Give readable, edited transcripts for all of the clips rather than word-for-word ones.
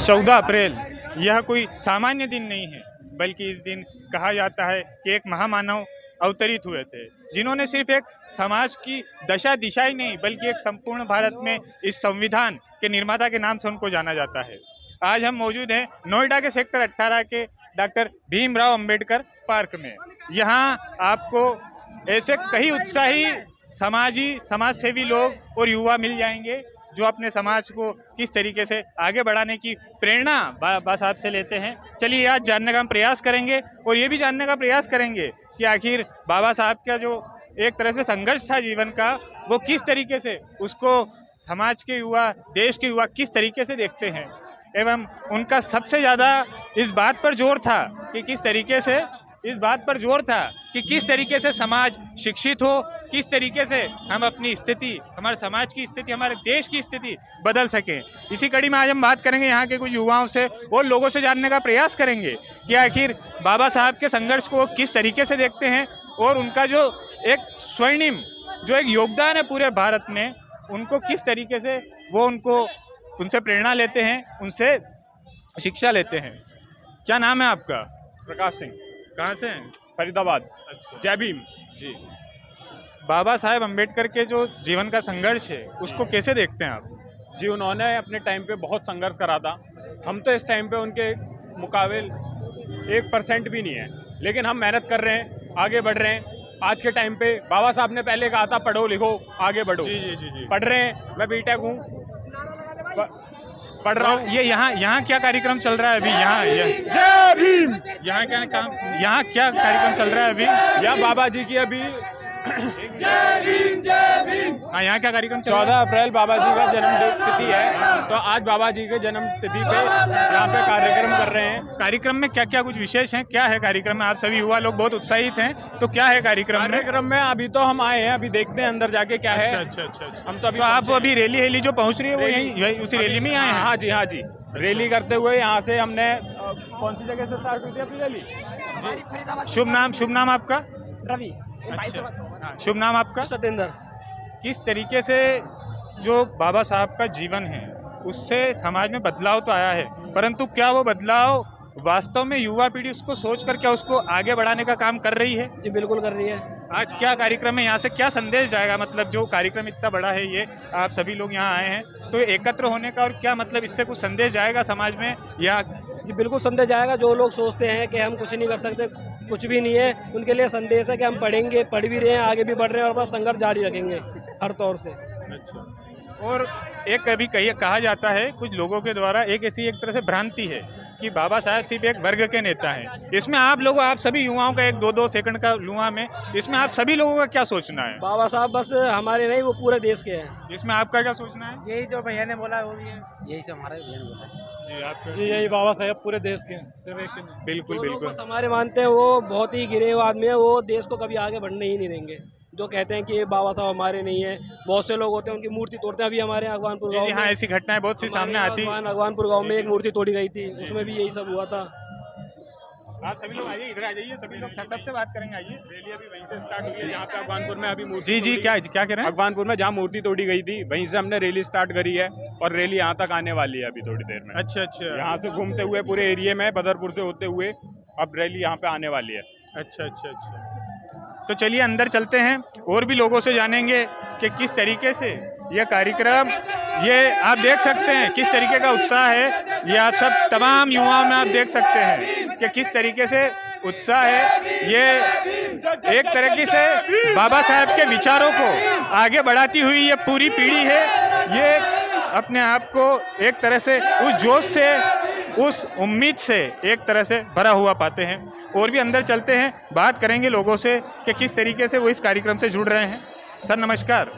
14 अप्रैल यह कोई सामान्य दिन नहीं है, बल्कि इस दिन कहा जाता है कि एक महामानव अवतरित हुए थे, जिन्होंने सिर्फ एक समाज की दशा दिशा ही नहीं बल्कि एक संपूर्ण भारत में इस संविधान के निर्माता के नाम से उनको जाना जाता है। आज हम मौजूद हैं नोएडा के सेक्टर 18 के डॉक्टर भीमराव अंबेडकर पार्क में। यहाँ आपको ऐसे कई उत्साही समाज सेवी लोग और युवा मिल जाएंगे जो अपने समाज को किस तरीके से आगे बढ़ाने की प्रेरणा बाबा साहब से लेते हैं। चलिए आज जानने का हम प्रयास करेंगे और ये भी जानने का प्रयास करेंगे कि आखिर बाबा साहब का जो एक तरह से संघर्ष था जीवन का, वो किस तरीके से उसको समाज के युवा, देश के युवा किस तरीके से देखते हैं, एवं उनका सबसे ज़्यादा इस बात पर जोर था कि किस तरीके से समाज शिक्षित हो, किस तरीके से हम अपनी स्थिति, हमारे समाज की स्थिति, हमारे देश की स्थिति बदल सकें। इसी कड़ी में आज हम बात करेंगे यहाँ के कुछ युवाओं से और लोगों से जानने का प्रयास करेंगे कि आखिर बाबा साहब के संघर्ष को किस तरीके से देखते हैं और उनका जो एक स्वर्णिम जो एक योगदान है पूरे भारत में, उनको किस तरीके से वो उनसे प्रेरणा लेते हैं, उनसे शिक्षा लेते हैं। क्या नाम है आपका? प्रकाश सिंह। कहाँ से हैं? फरीदाबाद। अच्छा जय भीम जी। बाबा साहेब अम्बेडकर के जो जीवन का संघर्ष है उसको कैसे देखते हैं आप? जी, उन्होंने अपने टाइम पे बहुत संघर्ष करा था। हम तो इस टाइम पे उनके मुकाबले 1% भी नहीं है, लेकिन हम मेहनत कर रहे हैं, आगे बढ़ रहे हैं। आज के टाइम पे बाबा साहब ने पहले कहा था पढ़ो लिखो आगे बढ़ो। जी जी जी जी। पढ़ रहे हैं, मैं बीटेक हूँ, पढ़ रहा हूँ। ये यहाँ क्या कार्यक्रम चल रहा है अभी? जय भीम। यहाँ क्या कार्यक्रम चल रहा है अभी? यहाँ बाबा जी की अभी जय भीम। हाँ, यहाँ क्या कार्यक्रम चल रहा है? 14 अप्रैल बाबा जी का जन्म तिथि है, तो आज बाबा जी के जन्म तिथि पे यहाँ पे कार्यक्रम कर रहे हैं। कार्यक्रम में क्या क्या कुछ विशेष है? क्या है कार्यक्रम में? आप सभी युवा लोग बहुत उत्साहित हैं, तो क्या है कार्यक्रम में? अभी तो हम आए हैं, अभी देखते हैं अंदर जाके क्या है। अच्छा। हम तो अभी रैली जो पहुँच रही है वो यही उसी रैली में आए हैं? हाँ जी। रैली करते हुए यहाँ से हमने कौन सी जगह से स्टार्ट हुई थी अपनी रैली? शुभ नाम आपका? रवि। अच्छा, शुभ नाम आपका? सतेंद्र। किस तरीके से जो बाबा साहब का जीवन है उससे समाज में बदलाव तो आया है, परंतु क्या वो बदलाव वास्तव में युवा पीढ़ी उसको सोचकर क्या उसको आगे बढ़ाने का काम कर रही है? जी बिल्कुल कर रही है। आज क्या कार्यक्रम है? यहाँ से क्या संदेश जाएगा? मतलब जो कार्यक्रम इतना बड़ा है, ये आप सभी लोग यहाँ आए हैं, तो एकत्र होने का और क्या मतलब इससे कुछ संदेश जाएगा समाज में? या जी बिल्कुल संदेश जाएगा। जो लोग सोचते हैं कि हम कुछ नहीं कर सकते, कुछ भी नहीं है, उनके लिए संदेश है कि हम पढ़ेंगे, पढ़ भी रहे हैं, आगे भी बढ़ रहे हैं और अपना संघर्ष जारी रखेंगे हर तौर से। अच्छा। और एक कभी कहा जाता है कुछ लोगों के द्वारा, एक तरह से भ्रांति है कि बाबा साहब सिर्फ एक वर्ग के नेता हैं। इसमें आप सभी युवाओं का 1-2 सेकंड का लूँगा मैं, इसमें आप सभी लोगों का क्या सोचना है? बाबा साहब बस हमारे नहीं, वो पूरे देश के हैं। इसमें आपका क्या सोचना है? यही जो भैया ने बोला वो भी है, यही से हमारा भैया ने बोला जी। आपका? जी यही, बाबा साहब पूरे देश के हैं, सिर्फ एक के नहीं। बिल्कुल। हमारे मानते हैं वो बहुत ही गिरे हुए आदमी है, वो देश को कभी आगे बढ़ने ही नहीं देंगे। जो कहते हैं कि ये बाबा साहब हमारे नहीं है, बहुत से लोग होते हैं उनकी मूर्ति तोड़ते हैं। अभी हमारे अगवानपुर गाँव में, हाँ, ऐसी घटनाएं बहुत सी सामने आती। अगवानपुर गाँव में एक मूर्ति तोड़ी गई थी, उसमें भी यही सब हुआ था। आप सभी लोग आइए, इधर आ जाइए, सभी लोग सबसे बात करेंगे। आइए, रैली अभी वहीं से स्टार्ट हुई है जहाँ पे अगवानपुर में अभी मूर्ति। जी क्या कह रहे हैं? अगवानपुर में जहाँ मूर्ति तोड़ी गई थी वहीं से हमने रैली स्टार्ट करी है और रैली यहाँ तक आने वाली है अभी थोड़ी देर में। अच्छा। यहाँ से घूमते हुए पूरे एरिया में बदरपुर से होते हुए अब रैली यहाँ पे आने वाली है। अच्छा। तो चलिए अंदर चलते हैं और भी लोगों से जानेंगे कि किस तरीके से यह कार्यक्रम, ये आप देख सकते हैं किस तरीके का उत्साह है। ये आप सब तमाम युवाओं में आप देख सकते हैं कि किस तरीके से उत्साह है। ये एक तरीके से बाबा साहब के विचारों को आगे बढ़ाती हुई ये पूरी पीढ़ी है। ये अपने आप को एक तरह से उस जोश से, उस उम्मीद से एक तरह से भरा हुआ पाते हैं। और भी अंदर चलते हैं, बात करेंगे लोगों से कि किस तरीके से वो इस कार्यक्रम से जुड़ रहे हैं। सर नमस्कार।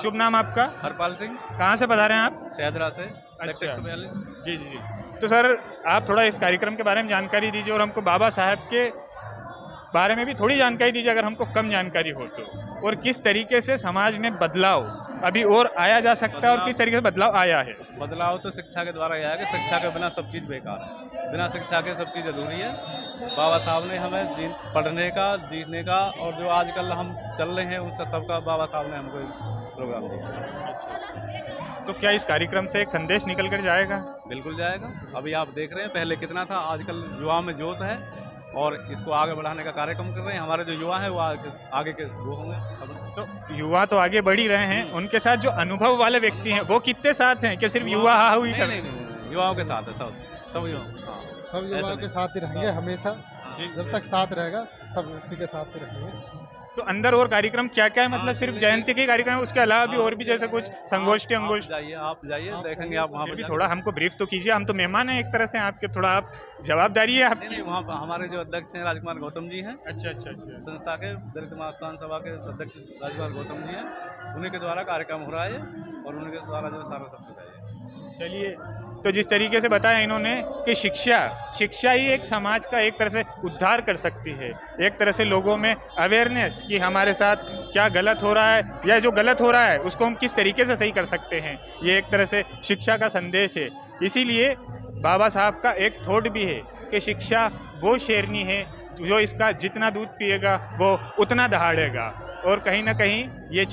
शुभ नाम आपका? हरपाल सिंह। कहाँ से पधारे हैं आप? सैदरा से। अच्छा। 142। जी। तो सर आप थोड़ा इस कार्यक्रम के बारे में जानकारी दीजिए और हमको बाबा साहब के बारे में भी थोड़ी जानकारी दीजिए अगर हमको कम जानकारी हो तो, और किस तरीके से समाज में बदलाव अभी और आया जा सकता है और किस तरीके से बदलाव आया है। बदलाव तो शिक्षा के द्वारा आया है कि शिक्षा के बिना सब चीज़ बेकार है, बिना शिक्षा के सब चीज़ अधूरी है। बाबा साहब ने हमें पढ़ने का, जीने का और जो आजकल हम चल रहे हैं उसका सबका बाबा साहब ने हमको प्रोग्राम दिया। तो क्या इस कार्यक्रम से एक संदेश निकल कर जाएगा? बिल्कुल जाएगा। अभी आप देख रहे हैं पहले कितना था, आजकल युवाओं में जोश है और इसको आगे बढ़ाने का कार्यक्रम कर रहे हैं। हमारे जो युवा हैं वो आगे के वो होंगे सब। तो युवा तो आगे बढ़ ही रहे हैं, उनके साथ जो अनुभव वाले व्यक्ति हैं वो कितने साथ हैं कि सिर्फ युवा हा हुई कर? नहीं, युवाओं के साथ है सब युवा। हाँ, सब युवाओं के साथ ही रहेंगे हमेशा, जब तक साथ रहेगा सब उसी के साथ ही रहेंगे। तो अंदर और कार्यक्रम क्या क्या है, मतलब सिर्फ जयंती के कार्यक्रम है, उसके अलावा भी और भी जैसे कुछ संगोष्ठी अंगोष्ठी? आप जाइए देखेंगे आप वहाँ फिर पर भी थोड़ा हमको ब्रीफ तो कीजिए, हम तो मेहमान हैं एक तरह से आपके, थोड़ा आप जवाबदारी है आपकी। नहीं, वहाँ पर हमारे जो अध्यक्ष हैं राजकुमार गौतम जी हैं, अच्छा अच्छा अच्छा। संस्था के दलित महात्मा सभा के अध्यक्ष राजकुमार गौतम जी हैं, उन्हीं के द्वारा कार्यक्रम हो रहा है और उन्हीं के द्वारा जो सारा सब कुछ है। चलिए, तो जिस तरीके से बताया इन्होंने कि शिक्षा ही एक समाज का एक तरह से उद्धार कर सकती है, एक तरह से लोगों में अवेयरनेस कि हमारे साथ क्या गलत हो रहा है या जो गलत हो रहा है उसको हम किस तरीके से सही कर सकते हैं, ये एक तरह से शिक्षा का संदेश है। इसीलिए बाबा साहब का एक थॉट भी है कि शिक्षा वो शेरनी है जो इसका जितना दूध पिएगा वो उतना दहाड़ेगा। और कहीं ना कहीं ये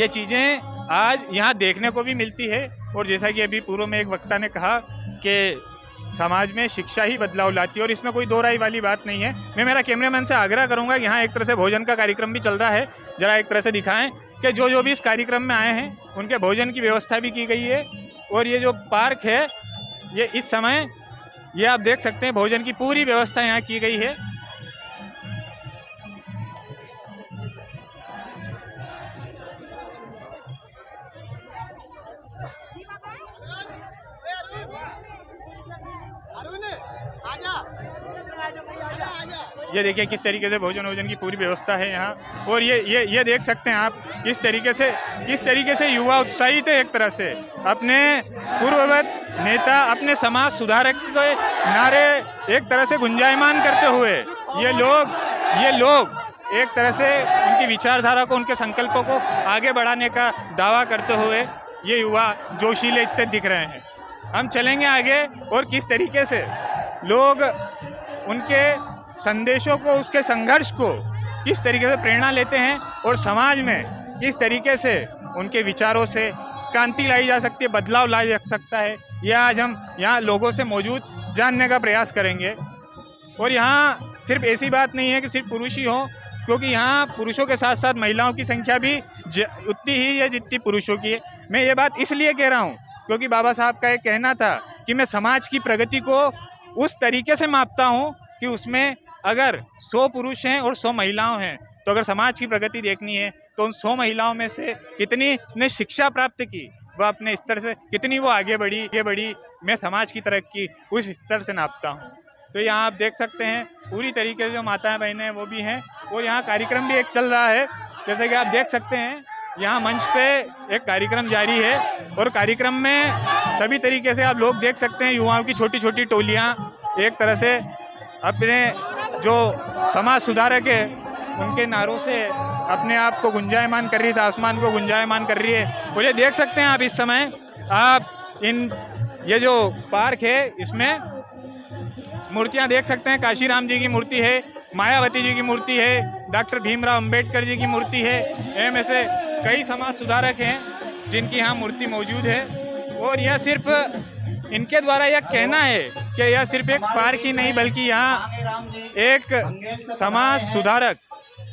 चीज़ें आज यहाँ देखने को भी मिलती है। और जैसा कि अभी पूर्व में एक वक्ता ने कहा कि समाज में शिक्षा ही बदलाव लाती है और इसमें कोई दो राय वाली बात नहीं है। मैं मेरा कैमरामैन से आग्रह करूँगा, यहाँ एक तरह से भोजन का कार्यक्रम भी चल रहा है, ज़रा एक तरह से दिखाएं कि जो भी इस कार्यक्रम में आए हैं उनके भोजन की व्यवस्था भी की गई है। और ये जो पार्क है ये इस समय ये आप देख सकते हैं भोजन की पूरी व्यवस्था यहाँ की गई है। ये देखिए किस तरीके से भोजन की पूरी व्यवस्था है यहाँ। और ये देख सकते हैं आप किस तरीके से युवा उत्साहित है, एक तरह से अपने पूर्ववत नेता, अपने समाज सुधारक के नारे एक तरह से गुंजायमान करते हुए ये लोग एक तरह से उनकी विचारधारा को, उनके संकल्पों को आगे बढ़ाने का दावा करते हुए ये युवा जोशीले इतने दिख रहे हैं। हम चलेंगे आगे और किस तरीके से लोग उनके संदेशों को, उसके संघर्ष को किस तरीके से प्रेरणा लेते हैं और समाज में किस तरीके से उनके विचारों से क्रांति लाई जा सकती है, बदलाव लाया जा सकता है, यह आज हम यहाँ लोगों से मौजूद जानने का प्रयास करेंगे। और यहाँ सिर्फ ऐसी बात नहीं है कि सिर्फ पुरुष ही हो, क्योंकि यहाँ पुरुषों के साथ साथ महिलाओं की संख्या भी उतनी ही है जितनी पुरुषों की है। मैं ये बात इसलिए कह रहा हूँ क्योंकि बाबा साहब का एक कहना था कि मैं समाज की प्रगति को उस तरीके से मापता हूँ कि उसमें अगर 100 पुरुष हैं और 100 महिलाएं हैं, तो अगर समाज की प्रगति देखनी है तो उन 100 महिलाओं में से कितनी ने शिक्षा प्राप्त की, वह अपने स्तर से कितनी वो आगे बढ़ी, मैं समाज की तरक्की उस स्तर से नापता हूँ। तो यहाँ आप देख सकते हैं पूरी तरीके से जो माताएं बहनें वो भी हैं और यहाँ कार्यक्रम भी एक चल रहा है। जैसे कि आप देख सकते हैं यहाँ मंच पे एक कार्यक्रम जारी है और कार्यक्रम में सभी तरीके से आप लोग देख सकते हैं युवाओं की छोटी छोटी टोलियाँ एक तरह से अपने जो समाज सुधारक है उनके नारों से अपने आप को गुंजायमान कर रही है, इस आसमान को गुंजायमान कर रही है। और ये देख सकते हैं आप इस समय ये जो पार्क है इसमें मूर्तियाँ देख सकते हैं। काशीराम जी की मूर्ति है, मायावती जी की मूर्ति है, डॉक्टर भीमराव अंबेडकर जी की मूर्ति है, एवं ऐसे कई समाज सुधारक हैं जिनकी यहाँ मूर्ति मौजूद है। और यह सिर्फ इनके द्वारा यह कहना है कि यह सिर्फ एक पार्क ही नहीं बल्कि यहाँ एक समाज सुधारक,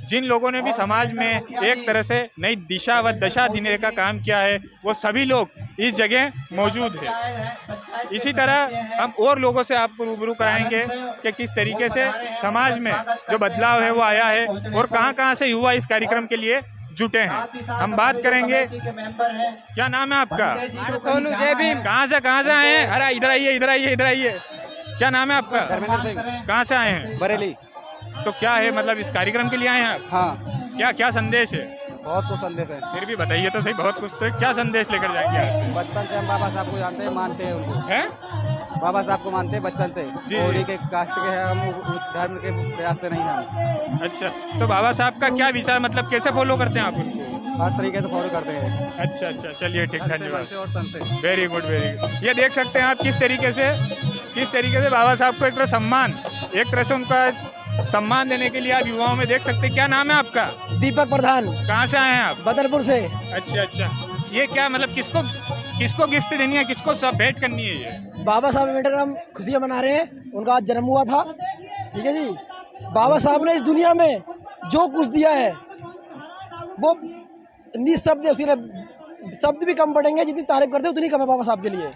जिन लोगों ने भी समाज में एक तरह से नई दिशा व दशा देने का काम किया है, वो सभी लोग इस जगह मौजूद है। इसी तरह हम और लोगों से आपको रूबरू कराएंगे कि किस तरीके से समाज में जो बदलाव है वो आया है और कहाँ से युवा इस कार्यक्रम के लिए जुटे हैं। हम बात करेंगे। क्या नाम है आपका? सोनू, जय भीम। कहाँ से आए हैं? अरे इधर आइए। क्या नाम है आपका? धर्मेंद्र सिंह। कहाँ से आए हैं? बरेली। तो क्या है, मतलब इस कार्यक्रम के लिए आए हैं आप? हाँ। क्या संदेश है? बहुत कुछ संदेश है। फिर भी बताइए तो सही, बहुत कुछ तो है। क्या संदेश लेकर जाएंगे आज से? बचपन से हम बाबा साहब को जानते हैं, मानते हैं उनको। हैं? बाबा साहब को मानते हैं बचपन से। जी। और के कास्ट के हैं हम, धर्म के प्रयास से नहीं हम। अच्छा, तो बाबा साहब का क्या विचार, मतलब कैसे फॉलो करते हैं आप उनको? हर तरीके से फॉलो करते हैं। अच्छा, चलिए ठीक, धन्यवाद। और तन से। Very good. ये देख सकते हैं आप किस तरीके से बाबा साहब को एक तरह से उनका सम्मान देने के लिए आप युवाओं में देख सकते हैं। क्या नाम है आपका? दीपक प्रधान। कहाँ से आए हैं आप? बदरपुर से। अच्छा, ये क्या मतलब किसको गिफ्ट देनी है, किसको सब भेंट करनी है ये? बाबा साहब अम्बेडकर हम खुशियाँ मना रहे हैं, उनका आज जन्म हुआ था, ठीक है जी। बाबा साहब ने इस दुनिया में जो कुछ दिया है वो निःशब्द है, उसके शब्द भी कम पड़ेंगे, जितनी तारीफ करते हैं उतनी कम है बाबा साहब के लिए।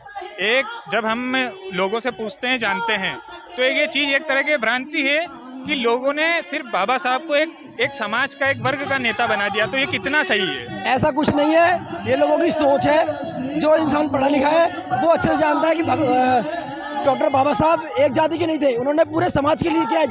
एक जब हम लोगों से पूछते हैं, जानते हैं, तो ये चीज़ एक तरह की भ्रांति है कि लोगों ने सिर्फ बाबा साहब को एक समाज का एक वर्ग का नेता बना दिया, तो ये कितना सही है? ऐसा कुछ नहीं है, ये लोगों की सोच है। जो इंसान पढ़ा लिखा है वो अच्छे से जानता है कि डॉक्टर बाबा साहब एक जाति के नहीं थे, उन्होंने पूरे समाज के लिए किया है,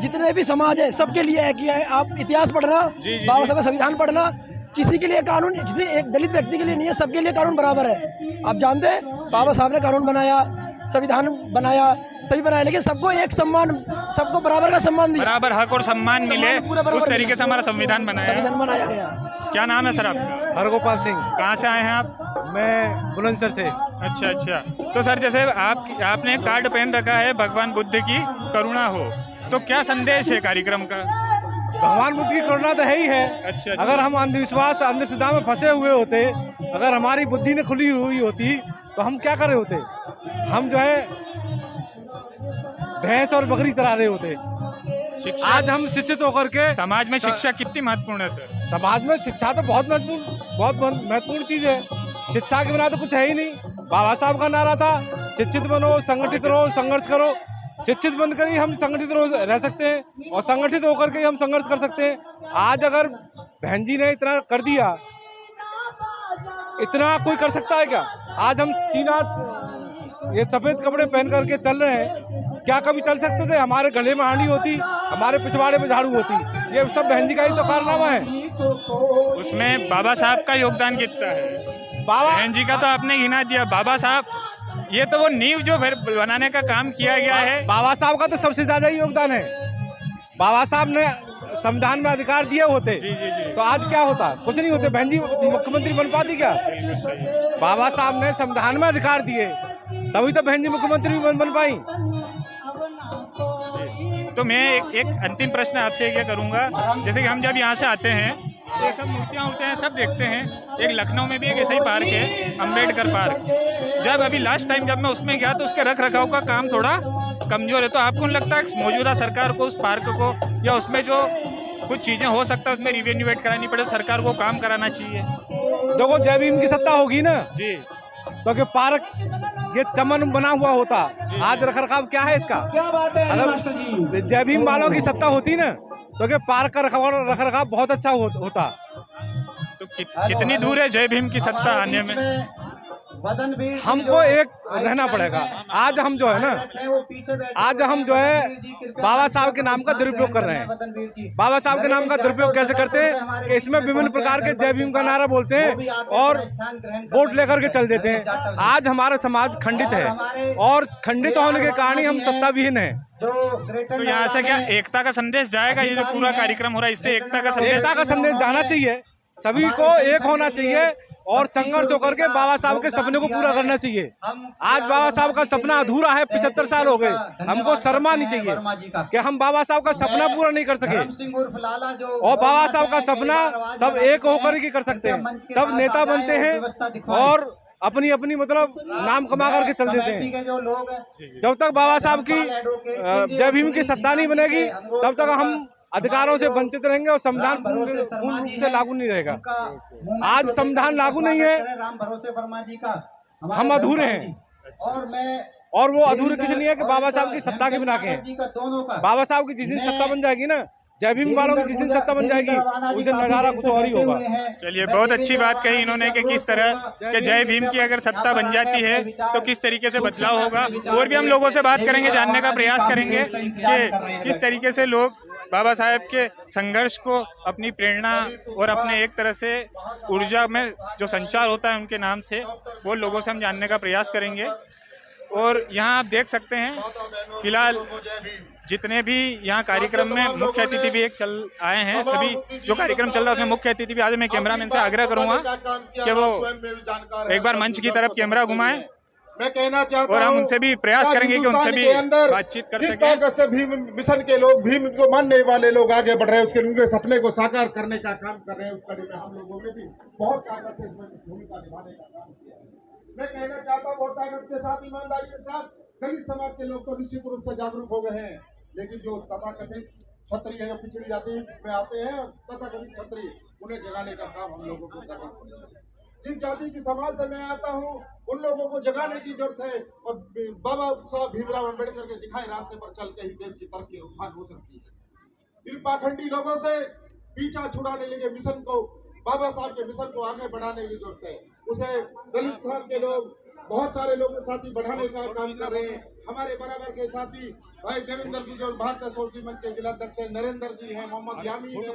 जितने भी समाज है सबके लिए किया है। आप इतिहास पढ़ना, बाबा साहब का संविधान पढ़ना, किसी के लिए कानून, किसी एक दलित व्यक्ति के लिए नहीं है, सबके लिए कानून बराबर है। आप जानते हैं बाबा साहब ने कानून बनाया, संविधान बनाया, सभी बनाया, लेकिन सबको एक सम्मान, सबको बराबर का सम्मान दिया, बराबर हक और सम्मान मिले, उस तरीके से हमारा संविधान बनाया गया। क्या नाम है सर आपका? हरगोपाल सिंह। कहाँ से आए हैं आप? मैं बुलंदशहर से। अच्छा। तो सर जैसे आपने कार्ड पहन रखा है भगवान बुद्ध की करुणा हो, तो क्या संदेश है कार्यक्रम का? भगवान बुद्ध की करुणा तो है ही है। अच्छा। अगर हम अंधविश्वास अंधश्रद्धा में फंसे हुए होते, अगर हमारी बुद्धि ने खुली हुई होती तो हम क्या कर रहे होते? हम जो है भैंस और बकरी चरा रहे होते। आज हम शिक्षित होकर के समाज में शिक्षा कितनी महत्वपूर्ण है सर? समाज में शिक्षा तो बहुत महत्वपूर्ण चीज है। शिक्षा के बिना तो कुछ है ही नहीं। बाबा साहब का नारा था, शिक्षित बनो, संगठित रहो, संघर्ष करो। शिक्षित बनकर ही हम संगठित रह सकते हैं और संगठित होकर के ही हम संघर्ष कर सकते हैं। आज अगर बहन जी ने इतना कर दिया, इतना कोई कर सकता है क्या? आज हम सीना ये सफेद कपड़े पहन करके चल रहे हैं, क्या कभी चल सकते थे? हमारे गले में हांडी होती, हमारे पिछवाड़े में झाड़ू होती। ये सब बहन जी का ही तो कारनामा है। उसमें बाबा साहब का योगदान कितना है? बहन जी का तो आपने गिना दिया, बाबा साहब ये तो वो नींव जो बनाने का काम किया गया है। बाबा साहब का तो सबसे ज्यादा ही योगदान है। बाबा साहब ने संविधान में अधिकार दिए होते तो आज क्या होता? कुछ नहीं होते। बहन जी मुख्यमंत्री बन पाती क्या? बाबा साहब ने संविधान में अधिकार दिए तभी तो बहन जी मुख्यमंत्री बन पाई। तो मैं एक अंतिम प्रश्न आपसे ये करूंगा, जैसे कि हम जब यहाँ से आते हैं तो ये सब मूर्तियाँ होते हैं, सब देखते हैं। एक लखनऊ में भी एक ऐसा ही पार्क है, अम्बेडकर पार्क। जब अभी लास्ट टाइम जब मैं उसमें गया तो उसके रख रखाव का काम थोड़ा कमजोर है, तो आपको नहीं लगता है मौजूदा सरकार को उस पार्क को या उसमें जो कुछ चीज़ें हो सकता है उसमें रिवेन्यूएट करानी पड़े, सरकार को काम कराना चाहिए? देखो, जय भीम की सत्ता होगी ना जी, तो कि पार्क ये चमन बना हुआ होता। आज रख रखाव क्या है इसका? अगर जय भीम वालों की सत्ता होती ना तो कि पार्क का रख रखाव बहुत अच्छा होता। तो कितनी दूर है जय भीम की सत्ता आने में? हमको एक रहना पड़ेगा। आज हम जो है बाबा साहब के नाम का दुरुपयोग कर रहे हैं। बाबा साहब के नाम का दुरुपयोग कैसे करते हैं कि इसमें विभिन्न प्रकार के जय भीम का नारा बोलते हैं और वोट लेकर के चल देते हैं। आज हमारा समाज खंडित है और खंडित होने के कारण ही हम सत्ताविहीन हैं। तो यहाँ से क्या एकता का संदेश जाएगा? ये जो पूरा कार्यक्रम हो रहा है इससे एकता का संदेश जाना चाहिए। सभी को एक होना चाहिए और संघर्ष होकर के बाबा साहब के सपने को पूरा करना चाहिए। आज बाबा साहब का सपना अधूरा है, 75 साल हो गए। हमको शर्म आनी चाहिए कि हम बाबा साहब का सपना पूरा नहीं कर सके और बाबा साहब का सपना सब एक होकर ही कर सकते हैं। सब नेता बनते हैं और अपनी अपनी मतलब नाम कमा करके चल देते हैं। जब तक बाबा साहब की जय भीम की सत्ता नहीं बनेगी तब तक हम अधिकारों से वंचित रहेंगे और संविधान पूर्ण रूप से लागू नहीं रहेगा। आज संविधान लागू नहीं है, हम अधूरे हैं। और वो अधूरे किस लिए है कि बाबा साहब की सत्ता के बिना के हैं। बाबा साहब की जिस दिन सत्ता बन जाएगी ना, जय भीम वालों की जिस दिन सत्ता बन जाएगी उस दिन नजारा कुछ और ही होगा। चलिए, बहुत अच्छी बात कही इन्होंने कि किस तरह के जय भीम की अगर सत्ता बन जाती है तो किस तरीके से बदलाव होगा। और भी हम लोगों से बात करेंगे, जानने का प्रयास करेंगे कि किस तरीके से लोग बाबा साहब के संघर्ष को अपनी प्रेरणा और अपने एक तरह से ऊर्जा में जो संचार होता है उनके नाम से, वो लोगों से हम जानने का प्रयास करेंगे। और यहाँ आप देख सकते हैं फिलहाल जितने भी यहाँ कार्यक्रम में मुख्य अतिथि भी आए हैं, सभी जो कार्यक्रम चल रहा है उसमें मुख्य अतिथि भी आज मैं कैमरामैन से आग्रह करूँगा कि वो एक बार मंच की तरफ कैमरा घुमाएं मैं कहना चाहता हूं और हम उनसे भी प्रयास करेंगे कि उनसे भी बातचीत कर जिस सकें। ताकत से भीम मिशन के लोग, भीम को मानने वाले लोग आगे बढ़ रहे हैं, उसके उनके सपने को साकार करने का काम कर रहे हैं। उस कड़ी में हम लोगों ने भी बहुत ताकत से इसमें भूमिका निभाने का काम किया है। मैं कहना चाहता हूँ बहुत ताकत के साथ, ईमानदारी के साथ दलित समाज के लोग तो निश्चित रूप से जागरूक हो गए हैं, लेकिन जो तथाकथित क्षत्रिय या पिछड़ी जाति में आते हैं, तथाकथित क्षत्रिय, उन्हें जगाने का काम हम लोगों को करना पड़ेगा। जिस जाति की समाज से मैं आता हूँ, उन लोगों को जगाने की जरूरत है, और बाबा साहब भीमराव अम्बेडकर के दिखाए रास्ते पर चल के ही देश की तरक्की उत्थान हो सकती है। इन पाखंडी लोगों से पीछा छुड़ाने लगे मिशन को, बाबा साहब के मिशन को आगे बढ़ाने की जरूरत है। उसे दलित खान के लोग, बहुत सारे लोग साथी बढ़ाने का काम कर रहे हैं। हमारे बराबर के साथी भाई देवेंद्र जी, जो भारतीय सोशलिस्ट मंच के जिलाध्यक्ष है, नरेंद्र जी हैं, मोहम्मद यामी है,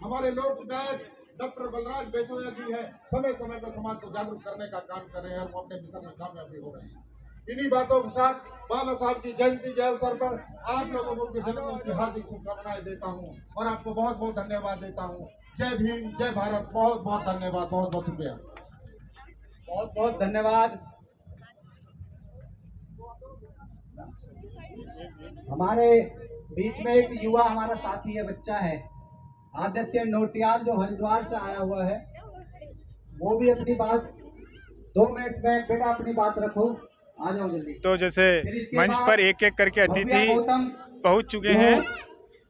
हमारे लोक गायक डॉक्टर बलराज बेसोया जी है, समय समय पर समाज को जागरूक करने का काम कर रहे हैं और वो अपने मिशन में कामयाब भी हो रहे हैं। इन्हीं बातों के साथ बाबा साहब की जयंती के अवसर पर आप लोगों को उनके जन्मदिन की हार्दिक शुभकामनाएं देता हूं और आपको बहुत बहुत धन्यवाद देता हूं। जय भीम, जय भारत, बहुत बहुत धन्यवाद, बहुत बहुत शुक्रिया, बहुत बहुत धन्यवाद। हमारे बीच में एक युवा हमारा साथी है, बच्चा है, आदित्य नोटियाल, जो हरिद्वार से आया हुआ है। वो भी अपनी बात 2 मिनट में, बेटा अपनी बात रखो, आ जाओ जल्दी। तो जैसे मंच पर एक एक करके अतिथि पहुंच चुके हैं,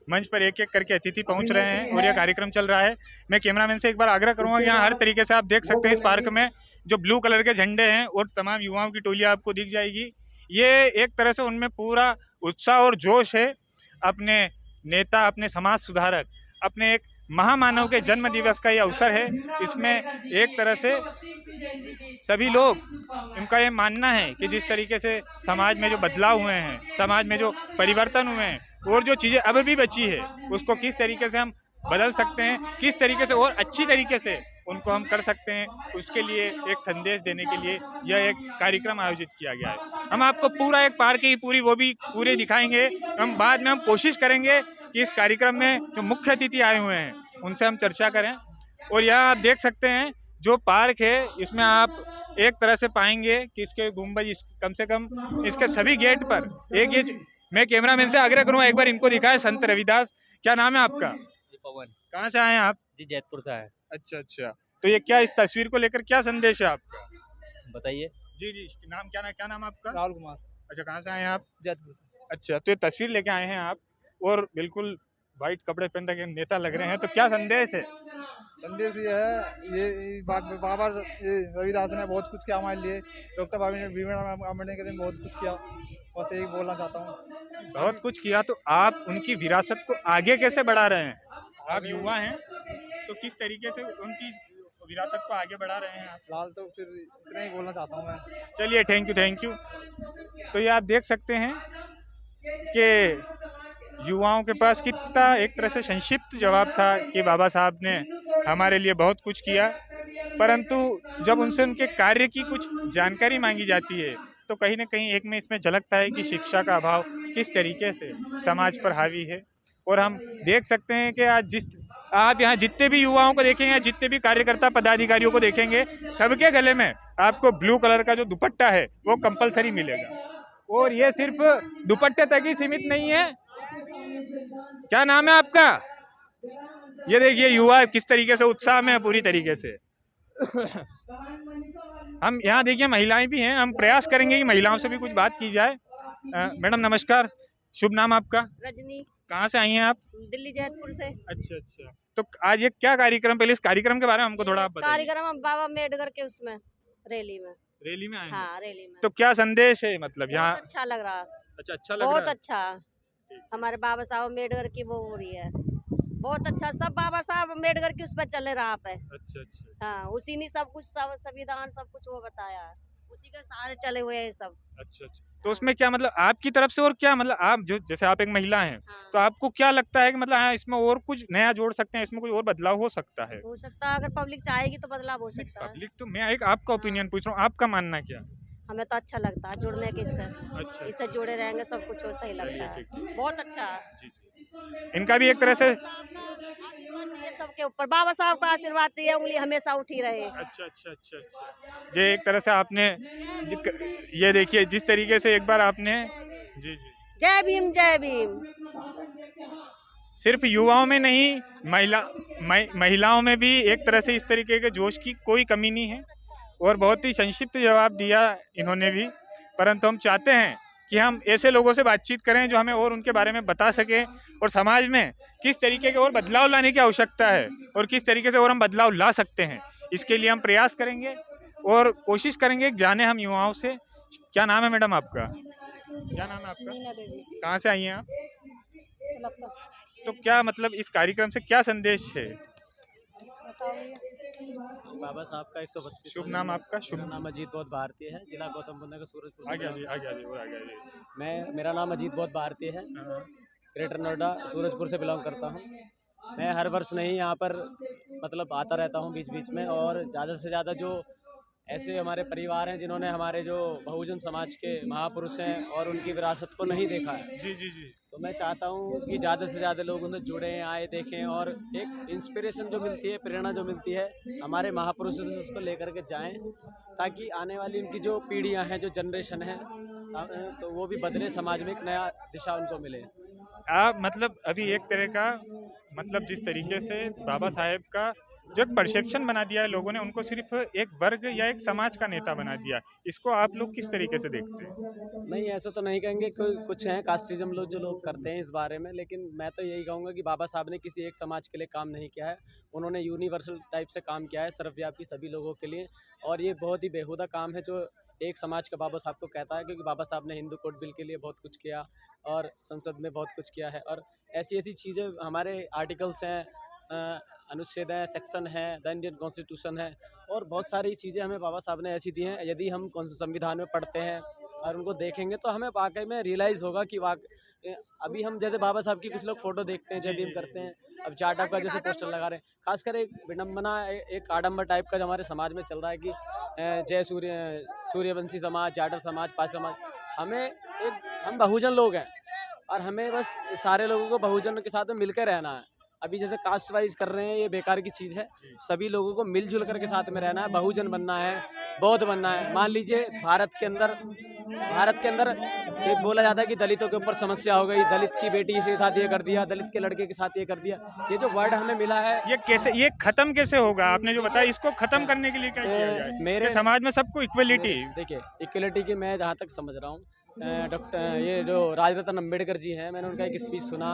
मंच पर एक एक करके अतिथि पहुंच रहे हैं और यह कार्यक्रम चल रहा है। मैं कैमरामैन से एक बार आग्रह करूंगा, यहाँ हर तरीके से आप देख सकते हैं इस पार्क में जो ब्लू कलर के झंडे हैं और तमाम युवाओं की टोलियां आपको दिख जाएगी। ये एक तरह से उनमें पूरा उत्साह और जोश है, अपने नेता, अपने समाज सुधारक, अपने एक महामानव के जन्म दिवस का ये अवसर है। इसमें एक तरह से सभी लोग, इनका ये मानना है कि जिस तरीके से समाज में जो बदलाव हुए हैं, समाज में जो परिवर्तन हुए हैं और जो चीज़ें अब भी बची है, उसको किस तरीके से हम बदल सकते हैं, किस तरीके से और अच्छी तरीके से उनको हम कर सकते हैं, उसके लिए एक संदेश देने के लिए यह एक कार्यक्रम आयोजित किया गया है। हम आपको पूरा एक पार्क की पूरे दिखाएंगे। हम बाद में कोशिश करेंगे कि इस कार्यक्रम में जो मुख्य अतिथि आए हुए हैं उनसे हम चर्चा करें। और यहाँ आप देख सकते हैं जो पार्क है, इसमें आप एक तरह से पाएंगे कि इसके गुंबद, कम से कम इसके सभी गेट पर एक ये, मैं कैमरामैन से आग्रह करूँगा एक बार इनको दिखाए। संत रविदास, क्या नाम है आपका? पवन। कहाँ से आए हैं आप? जी जैतपुर से आए। अच्छा अच्छा, तो ये क्या, इस तस्वीर को लेकर क्या संदेश है आपका? बताइए। जी जी, नाम क्या नाम आपका? राहुल कुमार। अच्छा, कहाँ से आए हैं आप? जैतपुर से। अच्छा, तो ये तस्वीर लेके आए हैं आप और बिल्कुल वाइट कपड़े पहन के नेता लग रहे हैं, तो क्या संदेश है? संदेश ये है, ये बाबा रविदास ने बहुत कुछ किया हमारे लिए, डॉक्टर भीमराव अम्बेडकर ने बहुत कुछ किया, बस यही बोलना चाहता हूँ। बहुत कुछ किया, तो आप उनकी विरासत को आगे कैसे बढ़ा रहे हैं? आप युवा हैं तो किस तरीके से उनकी विरासत को आगे बढ़ा रहे हैं आप? फिलहाल तो फिर इतना ही बोलना चाहता हूँ मैं। चलिए, थैंक यू। तो ये आप देख सकते हैं कि युवाओं के पास कितना एक तरह से संक्षिप्त जवाब था कि बाबा साहब ने हमारे लिए बहुत कुछ किया, परंतु जब उनसे उनके कार्य की कुछ जानकारी मांगी जाती है तो कहीं ना कहीं एक में इसमें झलकता है कि शिक्षा का अभाव किस तरीके से समाज पर हावी है। और हम देख सकते हैं कि आप यहाँ जितने भी युवाओं को देखेंगे, जितने भी कार्यकर्ता पदाधिकारियों को देखेंगे, सबके गले में आपको ब्लू कलर का जो दुपट्टा है वो कंपलसरी मिलेगा। और ये सिर्फ दुपट्टे तक ही सीमित नहीं है। क्या नाम है आपका? ये देखिए युवा किस तरीके से उत्साह में है पूरी तरीके से। हम यहाँ देखिए महिलाएं भी हैं, हम प्रयास करेंगे कि महिलाओं से भी कुछ बात की जाए। मैडम नमस्कार, शुभ नाम आपका? रजनी। कहाँ से आई हैं आप? दिल्ली जैतपुर से। अच्छा, तो आज ये क्या कार्यक्रम, पहले इस कार्यक्रम के बारे में हमको थोड़ा आप बताइए। कार्यक्रम हम बाबा अम्बेडकर के उसमें रैली में आए हैं। हाँ, रैली में। तो क्या संदेश है, मतलब यहाँ? अच्छा लग रहा। अच्छा लग रहा है, बहुत अच्छा। हमारे बाबा साहब अम्बेडकर की वो हो रही है, बहुत अच्छा। सब बाबा साहब अम्बेडकर की उस पर चले रहा पे। अच्छा। हाँ, उसी ने सब कुछ, सब संविधान सब कुछ वो बताया है, उसी के सहारे चले हुए हैं सब। अच्छा। तो उसमें क्या मतलब आपकी तरफ से, और क्या मतलब आप जो, जैसे आप एक महिला हैं, हाँ। तो आपको क्या लगता है कि मतलब हाँ, इसमें और कुछ नया जोड़ सकते हैं, इसमें कोई और बदलाव हो सकता है? हो सकता है, अगर पब्लिक चाहेगी तो बदलाव हो सकता है। पब्लिक तो, मैं एक आपका ओपिनियन पूछ रहा हूँ, आपका मानना क्या? हमें तो अच्छा लगता है जुड़ने के इससे। अच्छा, इससे जुड़े रहेंगे सब कुछ वो सही लगता है, बहुत अच्छा है। जी। इनका भी एक तरह से आशीर्वाद चाहिए सबके ऊपर, बाबा साहब का आशीर्वाद चाहिए, उंगली हमेशा उठी रहे। अच्छा। ये एक तरह से आपने ये देखिए जिस तरीके से एक बार आपने जी जी जय भीम जय भीम। सिर्फ युवाओं में नहीं महिलाओं में भी एक तरह से इस तरीके के जोश की कोई कमी नहीं है और बहुत ही संक्षिप्त जवाब दिया इन्होंने भी। परंतु हम चाहते हैं कि हम ऐसे लोगों से बातचीत करें जो हमें और उनके बारे में बता सकें और समाज में किस तरीके के और बदलाव लाने की आवश्यकता है और किस तरीके से और हम बदलाव ला सकते हैं। इसके लिए हम प्रयास करेंगे और कोशिश करेंगे कि जाने हम युवाओं से। क्या नाम है मैडम आपका? क्या नाम है आपका? मीना देवी। कहाँ से आई हैं आप? तो क्या मतलब इस कार्यक्रम से क्या संदेश है? बाबा साहब का 132। शुभ नाम आपका? शुभ नाम अजीत बहुत भारतीय है, जिला गौतम बुद्ध नगर सूरजपुर से। आगे मेरा नाम अजीत बहुत भारतीय है, ग्रेटर नोएडा सूरजपुर से बिलोंग करता हूँ। मैं हर वर्ष नहीं यहाँ पर मतलब आता रहता हूँ बीच बीच में, और ज़्यादा से ज़्यादा जो ऐसे हमारे परिवार हैं जिन्होंने हमारे जो बहुजन समाज के महापुरुष हैं और उनकी विरासत को नहीं देखा है, जी, तो मैं चाहता हूँ कि ज़्यादा से ज़्यादा लोग उनसे जुड़ें, आए, देखें, और एक इंस्पिरेशन जो मिलती है, प्रेरणा जो मिलती है हमारे महापुरुषों से, उसको लेकर के जाएं, ताकि आने वाली उनकी जो पीढ़ियाँ हैं, जो जनरेशन है, तो वो भी बदले, समाज में एक नया दिशा उनको मिले। आप मतलब अभी एक तरह का मतलब जिस तरीके से बाबा साहेब का जो एक परसेप्शन बना दिया है लोगों ने, उनको सिर्फ एक वर्ग या एक समाज का नेता बना दिया, इसको आप लोग किस तरीके से देखते हैं? नहीं, ऐसा तो नहीं कहेंगे, कोई कुछ हैं कास्टिज्म लोग जो लोग करते हैं इस बारे में, लेकिन मैं तो यही कहूँगा कि बाबा साहब ने किसी एक समाज के लिए काम नहीं किया है, उन्होंने यूनिवर्सल टाइप से काम किया है, सर्वव्यापी सभी लोगों के लिए। और ये बहुत ही बेहुदा काम है जो एक समाज का बाबा साहब को कहता है, क्योंकि बाबा साहब ने हिंदू कोड बिल के लिए बहुत कुछ किया और संसद में बहुत कुछ किया है, और ऐसी ऐसी चीज़ें हमारे आर्टिकल्स हैं, अनुच्छेद है, सेक्शन है, द इंडियन कॉन्स्टिट्यूशन है, और बहुत सारी चीज़ें हमें बाबा साहब ने ऐसी दी हैं। यदि हम संविधान में पढ़ते हैं और उनको देखेंगे तो हमें वाकई में रियलाइज़ होगा कि अभी हम जैसे बाबा साहब की कुछ लोग फोटो देखते हैं, जय भीम करते हैं, अब चार्ट का जैसे पोस्टर लगा रहे हैं, खासकर एक विडम्बना, एक आडम्बर टाइप का जो हमारे समाज में चल रहा है कि जय सूर्यवंशी समाज, जाटव समाज, पास समाज। हम बहुजन लोग हैं और हमें बस सारे लोगों को बहुजन के साथ में मिलकर रहना है। अभी जैसे कास्ट वाइज कर रहे हैं, ये बेकार की चीज़ है। सभी लोगों को मिलजुल कर के साथ में रहना है, बहुजन बनना है, बौद्ध बनना है। मान लीजिए भारत के अंदर एक बोला जाता है कि दलितों के ऊपर समस्या हो गई, दलित की बेटी के साथ ये कर दिया, दलित के लड़के के साथ ये कर दिया। ये जो वर्ड हमें मिला है, ये खत्म कैसे होगा? आपने जो बताया, इसको खत्म करने के लिए क्या किया जाए? मेरे समाज में सबको इक्वलिटी। देखिए, इक्वलिटी की मैं जहाँ तक समझ रहा हूँ, डॉक्टर ये जो राजरत्न अम्बेडकर जी हैं, मैंने उनका एक स्पीच सुना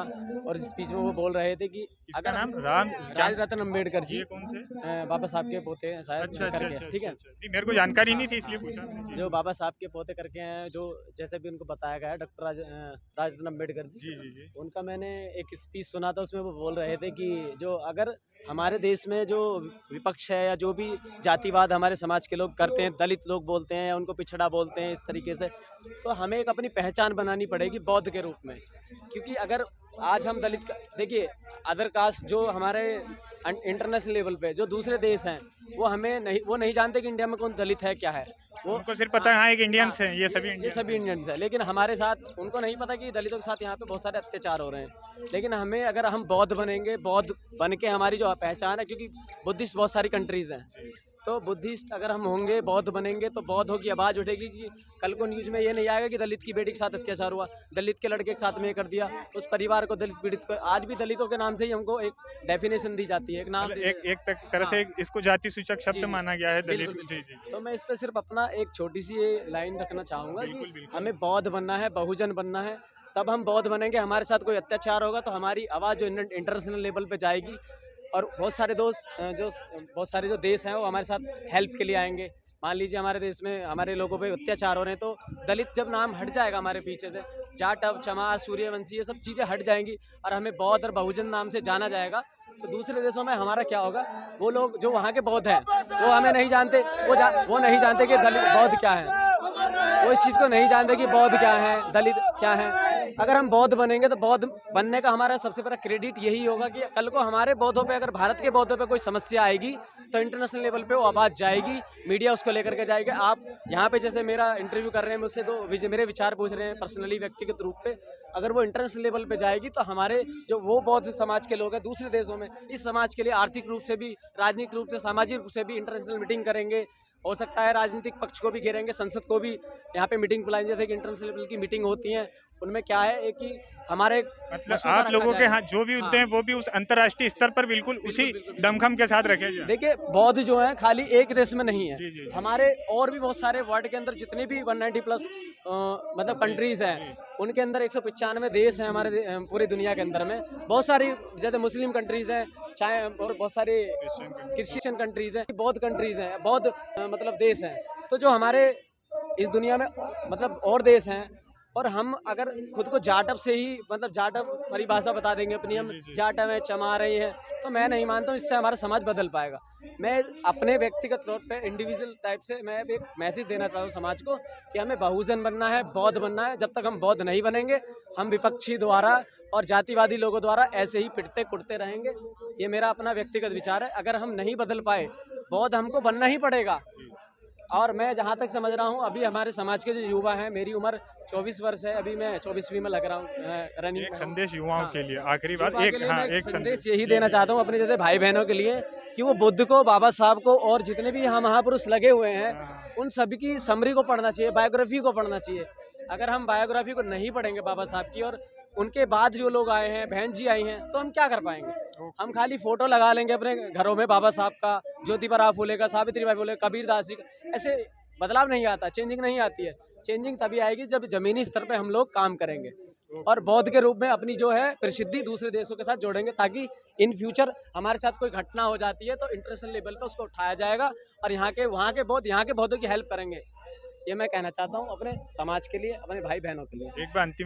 और इस स्पीच में वो बोल रहे थे कि इसका नाम राजरत्न अम्बेडकर जी कौन थे? बाबा साहब के पोते हैं शायद। अच्छा, ठीक है, मेरे को जानकारी नहीं थी इसलिए पूछा। जो बाबा साहब के पोते करके हैं, जो जैसे भी उनको बताया गया है, डॉक्टर राजरत्न अम्बेडकर जी, उनका मैंने एक स्पीच सुना था, उसमें वो बोल रहे थे कि जो अगर हमारे देश में जो विपक्ष है या जो भी जातिवाद हमारे समाज के लोग करते हैं, दलित लोग बोलते हैं या उनको पिछड़ा बोलते हैं इस तरीके से, तो हमें एक अपनी पहचान बनानी पड़ेगी बौद्ध के रूप में। क्योंकि अगर आज हम दलित का देखिए, अदर कास्ट जो हमारे इंटरनेशनल लेवल पे जो दूसरे देश हैं, वो नहीं जानते कि इंडिया में कौन दलित है, क्या है। वो उनको सिर्फ पता है हाँ एक इंडियंस हैं, ये सभी इंडियंस हैं, लेकिन हमारे साथ उनको नहीं पता कि दलितों के साथ यहाँ पे बहुत सारे अत्याचार हो रहे हैं। लेकिन हमें, अगर हम बौद्ध बनेंगे, बौद्ध बन के हमारी जो पहचान है, क्योंकि बुद्धिस्ट बहुत सारी कंट्रीज़ हैं, तो बुद्धिस्ट अगर हम होंगे, बौद्ध बनेंगे, तो बौद्धों की आवाज़ उठेगी कि कल को न्यूज़ में ये नहीं आएगा कि दलित की बेटी के साथ अत्याचार हुआ, दलित के लड़के के साथ में ये कर दिया, उस परिवार को, दलित पीड़ित को। आज भी दलितों के नाम से ही हमको एक डेफिनेशन दी जाती है, एक नाम, एक तरह से इसको जाति सूचक शब्द माना गया है दलित। जी। तो मैं इस पर सिर्फ अपना एक छोटी सी ये लाइन रखना चाहूँगा कि हमें बौद्ध बनना है, बहुजन बनना है, तब हम बौद्ध बनेंगे। हमारे साथ कोई अत्याचार होगा तो हमारी आवाज़ जो इंटरनेशनल लेवल पे जाएगी, और बहुत सारे जो देश हैं वो हमारे साथ हेल्प के लिए आएंगे। मान लीजिए हमारे देश में हमारे लोगों पे अत्याचार हो रहे हैं, तो दलित जब नाम हट जाएगा हमारे पीछे से, जाटव, चमार, सूर्यवंशी, ये सब चीज़ें हट जाएंगी और हमें बौद्ध और बहुजन नाम से जाना जाएगा, तो दूसरे देशों में हमारा क्या होगा? वो लोग जो वहाँ के बौद्ध हैं वो हमें नहीं जानते, वो नहीं जानते कि दलित बौद्ध क्या है, वो इस चीज़ को नहीं जानते कि बौद्ध क्या है, दलित क्या है। अगर हम बौद्ध बनेंगे तो बौद्ध बनने का हमारा सबसे बड़ा क्रेडिट यही होगा कि कल को हमारे बौद्धों पे, अगर भारत के बौद्धों पे कोई समस्या आएगी तो इंटरनेशनल लेवल पे वो आवाज़ जाएगी, मीडिया उसको लेकर के जाएगा। आप यहाँ पे जैसे मेरा इंटरव्यू कर रहे हैं, मुझसे तो मेरे विचार पूछ रहे हैं पर्सनली, व्यक्तिगत रूप पे, अगर वो इंटरनेशनल लेवल पे जाएगी तो हमारे जो वो बौद्ध समाज के लोग हैं दूसरे देशों में, इस समाज के लिए आर्थिक रूप से भी, राजनीतिक रूप से, सामाजिक रूप से भी इंटरनेशनल मीटिंग करेंगे। हो सकता है राजनीतिक पक्ष को भी घेरेंगे, संसद को भी यहाँ पे मीटिंग बुलाएंगे, जैसे कि इंटरनेशनल लेवल की मीटिंग होती है, उनमें क्या है कि हमारे मतलब आप लोगों के यहाँ जो भी होते हैं वो भी उस अंतर्राष्ट्रीय स्तर पर बिल्कुल उसी दमखम के साथ रखे जाए। देखिए, बौद्ध जो है खाली एक देश में नहीं है, जी, जी। हमारे और भी बहुत सारे वर्ल्ड के अंदर जितने भी 190 प्लस मतलब कंट्रीज हैं, उनके अंदर 195 देश हैं हमारे पूरी दुनिया के अंदर में। बहुत सारी जैसे मुस्लिम कंट्रीज हैं, चाहे और बहुत सारी क्रिश्चियन कंट्रीज हैं, बौद्ध कंट्रीज हैं, बौद्ध मतलब देश हैं। तो जो हमारे इस दुनिया में मतलब और देश हैं, और हम अगर खुद को जाटव से ही मतलब जाटव परिभाषा बता देंगे अपनी, हम जाटव हैं, चमा रही हैं, तो मैं नहीं मानता हूँ इससे हमारा समाज बदल पाएगा। मैं अपने व्यक्तिगत तौर पे इंडिविजुअल टाइप से मैं एक मैसेज देना चाहता हूँ समाज को कि हमें बहुजन बनना है, बौद्ध बनना है। जब तक हम बौद्ध नहीं बनेंगे, हम विपक्षी द्वारा और जातिवादी लोगों द्वारा ऐसे ही पिटते कुटते रहेंगे। ये मेरा अपना व्यक्तिगत विचार है। अगर हम नहीं बदल पाए, बौद्ध हमको बनना ही पड़ेगा। और मैं जहाँ तक समझ रहा हूँ, अभी हमारे समाज के जो युवा हैं, मेरी उम्र 24 वर्ष है, अभी मैं 24वीं में लग रहा हूँ रनिंग। एक संदेश युवाओं के लिए, आखिरी बात, एक संदेश यही देना चाहता हूँ अपने जैसे भाई बहनों के लिए कि वो बुद्ध को, बाबा साहब को और जितने भी यहाँ महापुरुष लगे हुए हैं, उन सभी की समरी को पढ़ना चाहिए, बायोग्राफी को पढ़ना चाहिए। अगर हम बायोग्राफी को नहीं पढ़ेंगे बाबा साहब की, और उनके बाद जो लोग आए हैं, बहन जी आई हैं, तो हम क्या कर पाएंगे? हम खाली फोटो लगा लेंगे अपने घरों में बाबा साहब का, ज्योतिबा फुले का, सावित्रीबाई फुले, कबीरदास जी का। ऐसे बदलाव नहीं आता, चेंजिंग नहीं आती है। चेंजिंग तभी आएगी जब जमीनी स्तर पे हम लोग काम करेंगे और बौद्ध के रूप में अपनी जो है प्रसिद्धि दूसरे देशों के साथ जोड़ेंगे, ताकि इन फ्यूचर हमारे साथ कोई घटना हो जाती है तो इंटरनेशनल लेवल पे उसको उठाया जाएगा और यहाँ के बौद्धों की हेल्प करेंगे। ये मैं कहना चाहता हूँ अपने समाज के लिए, अपने भाई बहनों के लिए।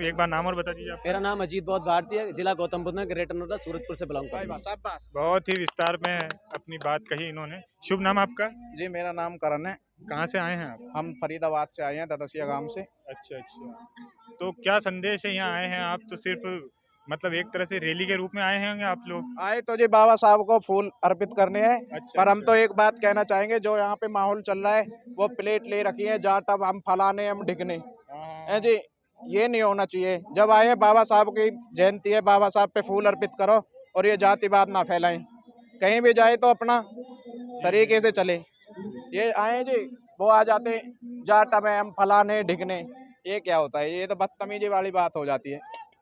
एक बार नाम और बता दीजिए आप। मेरा नाम अजीत बौद्ध भारती है, जिला गौतम बुद्ध में, ग्रेटर नोएडा, सूरजपुर से बिलोंग करता हूं। बहुत ही विस्तार में अपनी बात कही इन्होंने। शुभ नाम आपका? जी, मेरा नाम करण है। कहाँ से आए हैं आप? हम फरीदाबाद से आए हैं, ददसिया गांव से। अच्छा, तो क्या संदेश है, यहाँ आए हैं आप तो सिर्फ मतलब एक तरह से रैली के रूप में आए हैं आप लोग? आए तो जी बाबा साहब को फूल अर्पित करने हैं। पर हम तो एक बात कहना चाहेंगे, जो यहाँ पे माहौल चल रहा है, वो प्लेट ले रखी है, जाटव हम फलाने हम ढिकने है जी, ये नहीं होना चाहिए। जब आए बाबा साहब की जयंती है, बाबा साहब पे फूल अर्पित करो और ये जातिवाद ना फैलाएं। कहीं भी जाए तो अपना तरीके से चले। ये आए जी, वो आ जाते जाटव है हम फलाने ढिकने, ये क्या होता है? ये तो बदतमीजी वाली बात हो जाती है।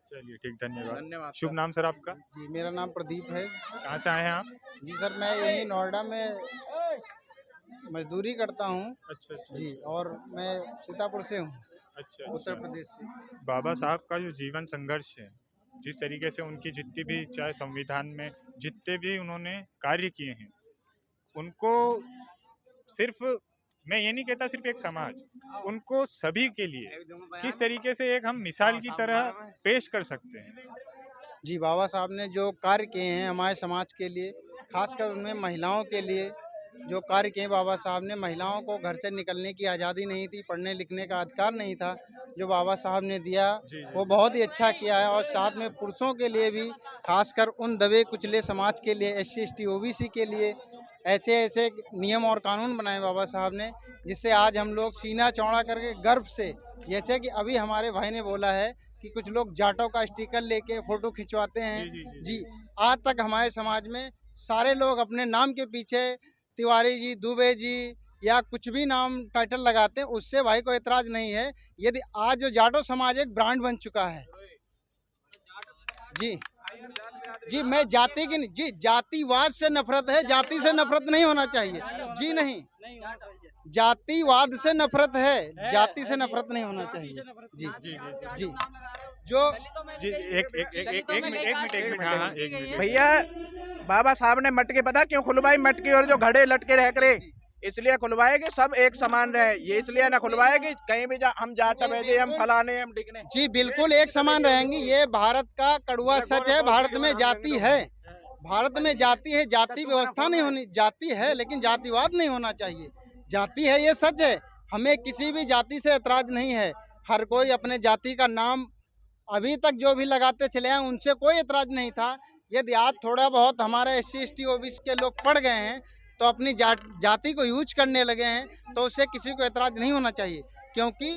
चलिए ठीक, धन्यवाद। शुभ नाम सर आपका? जी, मेरा नाम प्रदीप है। कहाँ से आए हैं आप? जी सर, मैं यही नोएडा में मजदूरी करता हूँ। अच्छा जी, और मैं सीतापुर से हूँ। अच्छा, उत्तर प्रदेश से। बाबा साहब का जो जीवन संघर्ष है, जिस तरीके से उनकी जितनी भी, चाहे संविधान में जितने भी उन्होंने कार्य किए हैं, उनको सिर्फ, मैं ये नहीं कहता सिर्फ एक समाज, उनको सभी के लिए किस तरीके से एक हम मिसाल की तरह पेश कर सकते हैं। जी, बाबा साहब ने जो कार्य किए हैं हमारे समाज के लिए, खासकर उनमें महिलाओं के लिए जो कार्य किए बाबा साहब ने, महिलाओं को घर से निकलने की आज़ादी नहीं थी, पढ़ने लिखने का अधिकार नहीं था, जो बाबा साहब ने दिया वो बहुत ही अच्छा किया है। और साथ में पुरुषों के लिए भी, खासकर उन दबे कुचले समाज के लिए, SC ST OBC के लिए ऐसे नियम और कानून बनाए बाबा साहब ने, जिससे आज हम लोग सीना चौड़ा करके गर्व से, जैसे कि अभी हमारे भाई ने बोला है कि कुछ लोग जाटों का स्टिकर लेके फोटो खिंचवाते हैं। जी, आज तक हमारे समाज में सारे लोग अपने नाम के पीछे तिवारी जी, दुबे जी या कुछ भी नाम टाइटल लगाते हैं, उससे भाई को एतराज नहीं है। यदि आज जो जाटो समाज एक ब्रांड बन चुका है। जी, मैं जाति की, जी जातिवाद से नफरत है, जाति से नफरत नहीं होना चाहिए। जी नहीं, जातिवाद से नफरत है, जाति से नफरत नहीं होना चाहिए। जी जी जी, जो जी एक मिनट भैया, बाबा साहब ने मटके पता क्यों खुलवाई? मटके और जो घड़े लटके रह करे, इसलिए खुलवाए कि सब एक समान रहे। ये इसलिए ना खुलवाए कि कहीं भी हम जाटव है, हम फलाने हम ढिकने। जी, बिल्कुल एक समान रहेंगी। ये भारत का कड़वा सच है। भारत में जाति है, भारत में जाति है, जाति व्यवस्था नहीं होनी, जाति है लेकिन जातिवाद नहीं होना चाहिए। जाति है, ये सच है। हमें किसी भी जाति से ऐतराज नहीं है। हर कोई अपने जाति का नाम अभी तक जो भी लगाते चले हैं उनसे कोई एतराज़ नहीं था। यदि आज थोड़ा बहुत हमारे SC ST OBC के लोग पढ़ गए हैं तो अपनी जाति को यूज करने लगे हैं तो उससे किसी को एतराज़ नहीं होना चाहिए, क्योंकि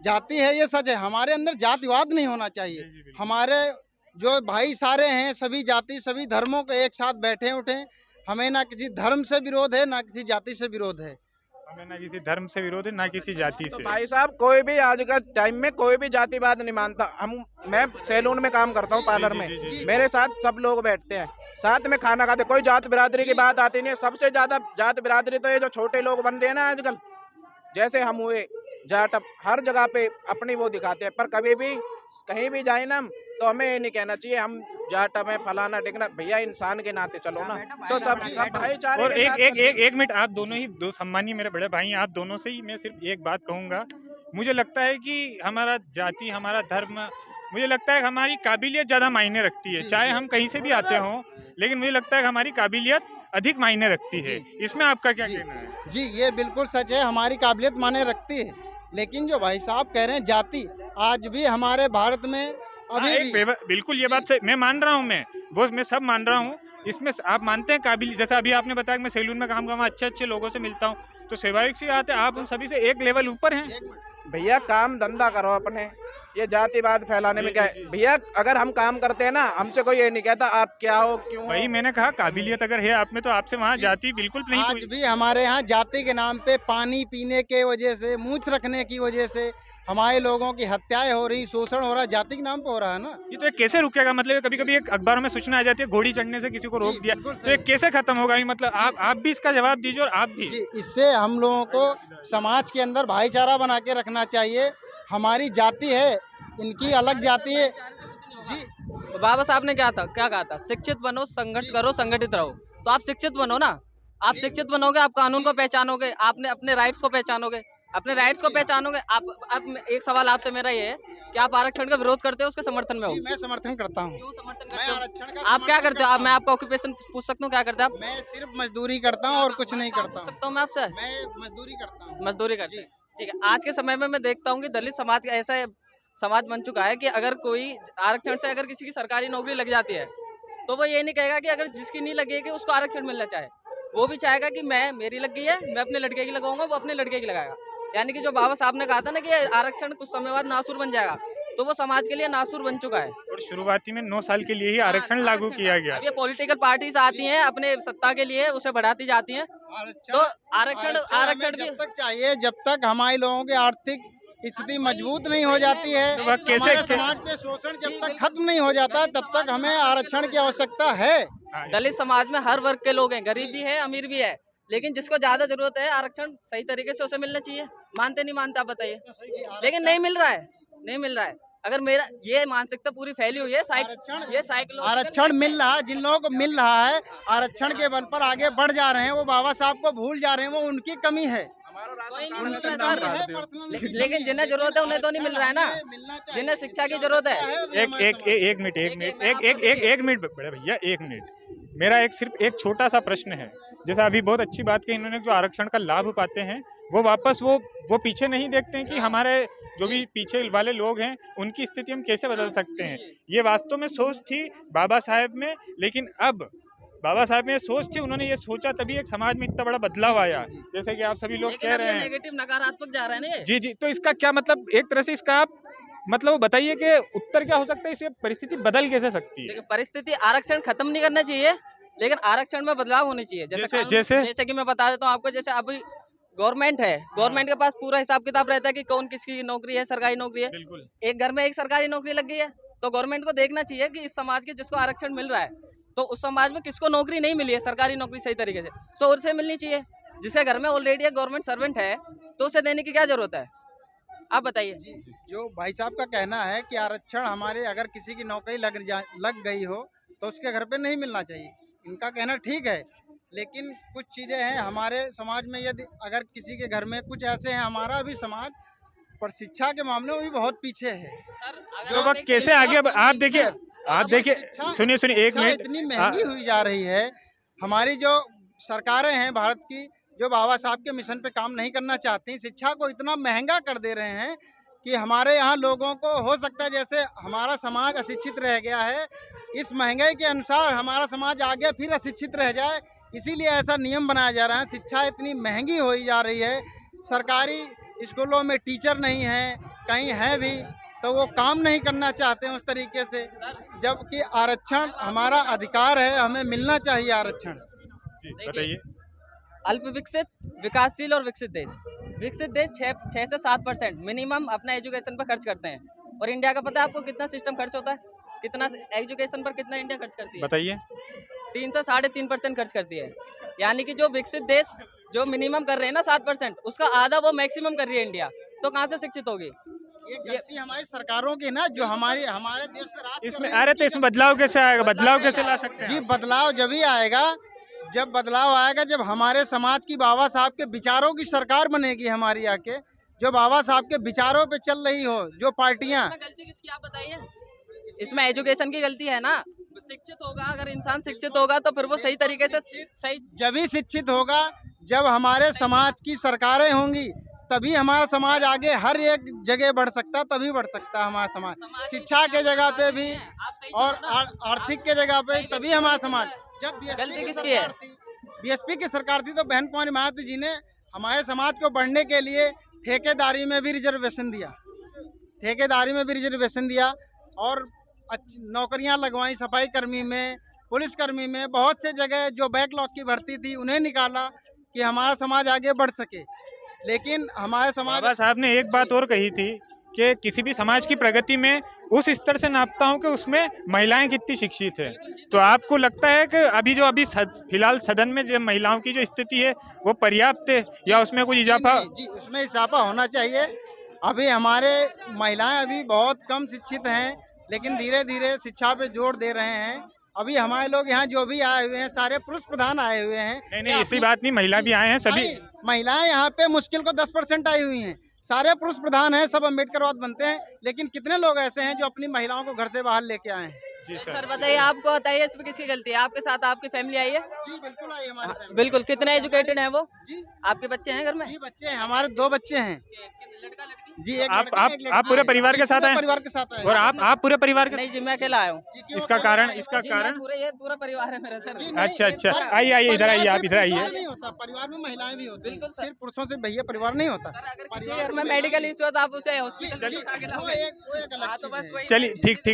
जाति है ये सच है। हमारे अंदर जातिवाद नहीं होना चाहिए। हमारे जो भाई सारे हैं सभी जाति सभी धर्मों के एक साथ बैठे उठे। हमें ना किसी धर्म से विरोध है ना किसी जाति से विरोध है। हमें ना किसी धर्म से विरोध है ना किसी जाति तो से। भाई साहब कोई भी आज का टाइम में कोई भी जातिवाद नहीं मानता। मैं सैलून में काम करता हूँ, पार्लर में, मेरे साथ सब लोग बैठते हैं, साथ में खाना खाते, कोई जात बिरादरी की बात आती नहीं है। सबसे ज्यादा जात बिरादरी तो ये जो छोटे लोग बन रहे हैं ना आजकल, जैसे हम हुए जाट, हर जगह पे अपनी वो दिखाते हैं। पर कभी भी कहीं भी जाए ना तो हमें ये नहीं कहना चाहिए हम जाट में फलाना टिकना। भैया इंसान के नाते चलो ना, तो सब भाईचारे। और एक मिनट, आप दोनों ही दो सम्मानीय मेरे बड़े भाई, आप दोनों से ही मैं सिर्फ एक बात कहूँगा। मुझे लगता है कि हमारा जाति हमारा धर्म, मुझे लगता है हमारी काबिलियत ज़्यादा मायने रखती है। चाहे हम कहीं से भी आते हों, लेकिन मुझे लगता है कि हमारी काबिलियत अधिक मायने रखती है। इसमें आपका क्या कहना है? जी ये बिल्कुल सच है, हमारी काबिलियत मायने रखती है। लेकिन जो भाई साहब कह रहे हैं जाति, आज भी हमारे भारत में अभी भी बिल्कुल ये बात से मैं मान रहा हूँ, मैं सब मान रहा हूँ। इसमें आप मानते हैं काबिल, जैसे अभी आपने बताया कि मैं सैलून में काम करता हूँ, अच्छे लोगों से मिलता हूँ, तो स्वाभाविक सी बात है आप उन सभी से एक लेवल ऊपर हैं। भैया काम धंधा करो अपने, ये जातिवाद फैलाने में क्या है भैया। अगर हम काम करते हैं ना, हमसे कोई ये नहीं कहता आप क्या हो क्यों हो। वही मैंने कहा, काबिलियत अगर है आप में तो आपसे वहाँ जाति बिल्कुल नहीं। आज भी हमारे यहाँ जाति के नाम पे पानी पीने के वजह से, मूछ रखने की वजह से हमारे लोगों की हत्याएं हो रही, शोषण हो रहा है, जाति के नाम पे हो रहा है ना। ये तो ये कैसे रुकेगा? मतलब कभी कभी एक अखबारों में सूचना आ जाती है घोड़ी चढ़ने से किसी को रोक दिया, तो ये कैसे खत्म होगा? मतलब आप भी इसका जवाब दीजिए और आप भी। इससे हम लोगों को समाज के अंदर भाईचारा बना के रखना चाहिए। हमारी जाति है, इनकी अलग जाति है। जी बाबा साहब ने क्या कहा था? शिक्षित बनो, संघर्ष करो, संगठित रहो। तो आप शिक्षित बनो ना, आप शिक्षित बनोगे, आप कानून को पहचानोगे, आपने अपने राइट्स को पहचानोगे, अपने राइट्स को पहचानोगे। आप एक सवाल आपसे मेरा ये है कि आप आरक्षण का विरोध करते हो, उसके समर्थन में हो? मैं समर्थन करता हूँ। क्यों समर्थन करते हो? आप क्या करते हो? मैं आपका ऑक्यूपेशन पूछ सकता हूँ, क्या करते हैं आप? मैं सिर्फ मजदूरी करता हूँ और कुछ नहीं करता। पूछ सकता हूँ मैं आपसे? मैं मजदूरी करता हूँ। मजदूरी करते हैं, ठीक है। आज के समय में मैं देखता हूँ कि दलित समाज का ऐसा समाज बन चुका है कि अगर कोई आरक्षण से अगर किसी की सरकारी नौकरी लग जाती है तो वो ये नहीं कहेगा कि अगर जिसकी नहीं लगेगी उसको आरक्षण मिलना चाहे, वो भी चाहेगा कि मेरी लग गई है, मैं अपने लड़के की लगाऊंगा, वो अपने लड़के की लगाएगा। यानी कि जो बाबा साहब ने कहा था ना कि आरक्षण कुछ समय बाद नासूर बन जाएगा, तो वो समाज के लिए नासूर बन चुका है। और शुरुआती में 9 साल के लिए ही आरक्षण लागू किया गया। अब ये पॉलिटिकल पार्टीज आती हैं अपने सत्ता के लिए, उसे बढ़ाती जाती हैं। तो आरक्षण जब तक चाहिए जब तक हमारे लोगों की आर्थिक स्थिति मजबूत नहीं हो जाती है, तो कैसे समाज में शोषण जब तक खत्म नहीं हो जाता तब तक हमें आरक्षण की आवश्यकता है। दलित समाज में हर वर्ग के लोग हैं, गरीब भी है, अमीर भी है, लेकिन जिसको ज्यादा जरूरत है आरक्षण सही तरीके से उसे मिलना चाहिए। मानते नहीं मानते आप बताइए? लेकिन नहीं मिल रहा है, नहीं मिल रहा है। अगर मेरा ये मानसिकता पूरी फैली हुई है, आरक्षण मिल रहा है, जिन लोगों को मिल रहा है आरक्षण के बल पर आगे बढ़ जा रहे हैं, वो बाबा साहब को भूल जा रहे हैं, वो उनकी कमी है। लेकिन जिन्हें जरूरत है उन्हें तो नहीं मिल रहा है ना, जिन्हें शिक्षा की जरूरत है। एक मिनट बड़े भैया, एक मिनट। मेरा सिर्फ एक छोटा सा प्रश्न है। जैसा अभी बहुत अच्छी बात कही इन्होंने, जो आरक्षण का लाभ पाते हैं वो वापस वो पीछे नहीं देखते हैं कि हमारे जो भी पीछे वाले लोग हैं उनकी स्थिति हम कैसे बदल सकते हैं। ये वास्तव में सोच थी बाबा साहेब में, लेकिन अब बाबा साहब में सोच थी, उन्होंने ये सोचा तभी एक समाज में इतना बड़ा बदलाव आया, जैसे कि आप सभी लोग कह रहे हैं। नेगेटिव नकारात्मक जा रहा है ना। जी, तो इसका क्या मतलब, एक तरह से इसका आप मतलब बताइए कि उत्तर क्या हो सकता है, इसे परिस्थिति बदल कैसे सकती है? परिस्थिति आरक्षण खत्म नहीं करना चाहिए, लेकिन आरक्षण में बदलाव होने चाहिए। जैसे कि मैं बता देता हूँ आपको, जैसे अभी गवर्नमेंट है, गवर्नमेंट के पास पूरा हिसाब किताब रहता है कि कौन किसकी नौकरी है, सरकारी नौकरी है। एक घर में एक सरकारी नौकरी लग गई है, तो गवर्नमेंट को देखना चाहिए कि इस समाज के जिसको आरक्षण मिल रहा है, तो उस समाज में किसको नौकरी नहीं मिली है सरकारी नौकरी सही तरीके से, तो उसे मिलनी चाहिए। जिसके घर में ऑलरेडी एक गवर्नमेंट सर्वेंट है तो उसे देने की क्या जरूरत है? आप बताइए। जो भाई साहब का कहना है कि आरक्षण हमारे अगर किसी की नौकरी लग गई हो तो उसके घर पे नहीं मिलना चाहिए, इनका कहना ठीक है। लेकिन कुछ चीज़ें हैं हमारे समाज में, यदि अगर किसी के घर में कुछ ऐसे हैं, हमारा भी समाज पर शिक्षा के मामले में भी बहुत पीछे है। जो वक्त कैसे आगे आप देखिए सुनिए एक मिनट। इतनी महंगी हुई जा रही है, हमारी जो सरकारें हैं भारत की, जो बाबा साहब के मिशन पे काम नहीं करना चाहती, शिक्षा को इतना महंगा कर दे रहे हैं कि हमारे यहाँ लोगों को हो सकता है जैसे हमारा समाज अशिक्षित रह गया है, इस महंगाई के अनुसार हमारा समाज आगे फिर अशिक्षित रह जाए, इसीलिए ऐसा नियम बनाया जा रहा है। शिक्षा इतनी महंगी होई जा रही है, सरकारी स्कूलों में टीचर नहीं है, कहीं है भी तो वो काम नहीं करना चाहते हैं उस तरीके से, जबकि आरक्षण हमारा अधिकार है, हमें मिलना चाहिए आरक्षण। बताइए। अल्प विकसित, विकासशील और विकसित देश। विकसित देश 6 से 7% मिनिमम अपना एजुकेशन पर खर्च करते हैं, और इंडिया का पता है आपको कितना सिस्टम खर्च होता है, कितना एजुकेशन पर कितना इंडिया खर्च करती है? बताइए। 3 से 3.5% खर्च करती है। यानी कि जो विकसित देश जो मिनिमम कर रहे हैं ना 7%, उसका आधा वो मैक्सिमम कर रही है इंडिया, तो कहाँ से शिक्षित होगी? ये गलती हमारी सरकारों की ना, जो हमारे देश पर राज इसमें अरे तो इसमें बदलाव कैसे आएगा? बदलाव कैसे ला सकते हैं? जी, बदलाव जब ही आएगा, जब बदलाव आएगा जब हमारे समाज की बाबा साहब के विचारों की सरकार बनेगी हमारी आके, जो बाबा साहब के विचारों पे चल रही हो, जो पार्टियां। गलती किसकी आप बताइए? इसमें एजुकेशन की गलती है ना। शिक्षित होगा, अगर इंसान शिक्षित होगा तो फिर वो सही तरीके से सही, जब ही शिक्षित होगा, जब हमारे समाज की सरकारें होंगी, तभी हमारा समाज आगे हर एक जगह बढ़ सकता, तभी बढ़ सकता है हमारा समाज। शिक्षा के जगह पे भी और आर्थिक के जगह पे तभी हमारा समाज। जब बीएसपी की सरकार थी तो बहन कुमारी महतो जी ने हमारे समाज को बढ़ने के लिए ठेकेदारी में भी रिजर्वेशन दिया, और नौकरियां लगवाई, सफाई कर्मी में, पुलिस कर्मी में, बहुत से जगह जो बैकलॉग की भर्ती थी उन्हें निकाला कि हमारा समाज आगे बढ़ सके। लेकिन हमारे समाज, बाबा साहब ने एक बात और कही थी कि किसी भी समाज की प्रगति में उस स्तर से नापता हूं कि उसमें महिलाएं कितनी शिक्षित है। तो आपको लगता है कि अभी फिलहाल सदन में जो महिलाओं की जो स्थिति है वो पर्याप्त है या उसमें कुछ इजाफा? जी, उसमें इजाफा होना चाहिए। अभी हमारे महिलाएं अभी बहुत कम शिक्षित हैं, लेकिन धीरे धीरे शिक्षा पे जोर दे रहे हैं। अभी हमारे लोग यहाँ जो भी आए हुए हैं सारे पुरुष प्रधान आए हुए हैं। नहीं, ऐसी बात नहीं, महिला भी आए हैं, सभी महिलाएं यहाँ पे मुश्किल को 10% आई हुई हैं। सारे पुरुष प्रधान हैं, सब अम्बेडकरवाद बनते हैं, लेकिन कितने लोग ऐसे हैं जो अपनी महिलाओं को घर से बाहर लेके आए हैं? जी सर बताइए, आपको बताइए इसमें किसकी गलती है? आपके साथ आपकी फैमिली आई है? जी बिल्कुल आई हमारी फैमिली। बिल्कुल। कितने एजुकेटेड हैं वो? जी। आपके बच्चे हैं घर में? जी बच्चे हैं, हमारे 2 बच्चे हैं। लड़का लड़की? जी, एक आप लड़का, एक लड़की। आप पूरे परिवार के साथ आए? परिवार के साथ आए। और आप पूरे परिवार के? नहीं जी, मैं अकेला आया हूँ। इसका कारण पूरा परिवार है मेरा सर। अच्छा, आइए इधर आइए, आप इधर आइए। नहीं होता, परिवार में महिलाएं भी होती हैं, सिर्फ पुरुषों से भैया परिवार नहीं होता। परिवार में मेडिकल इशू है तो आप उसे हॉस्पिटल चलिए, ठीक।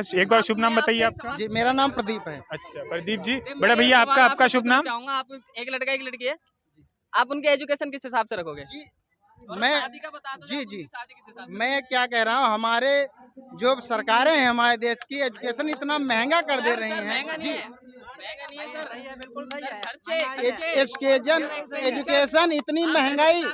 एक बार शुभ नाम बताइए आपका। जी, मेरा नाम प्रदीप है। अच्छा, प्रदीप जी। बड़ा भैया आपका शुभ नाम? चाहूंगा, आप एक लड़का एक लड़की है, आप उनके एजुकेशन किस हिसाब से रखोगे? मैं मैं क्या कह रहा हूँ, हमारे जो सरकारें हैं हमारे देश की, एजुकेशन इतना महंगा कर दे रही हैं। जी, एजुकेशन इतनी महंगाई,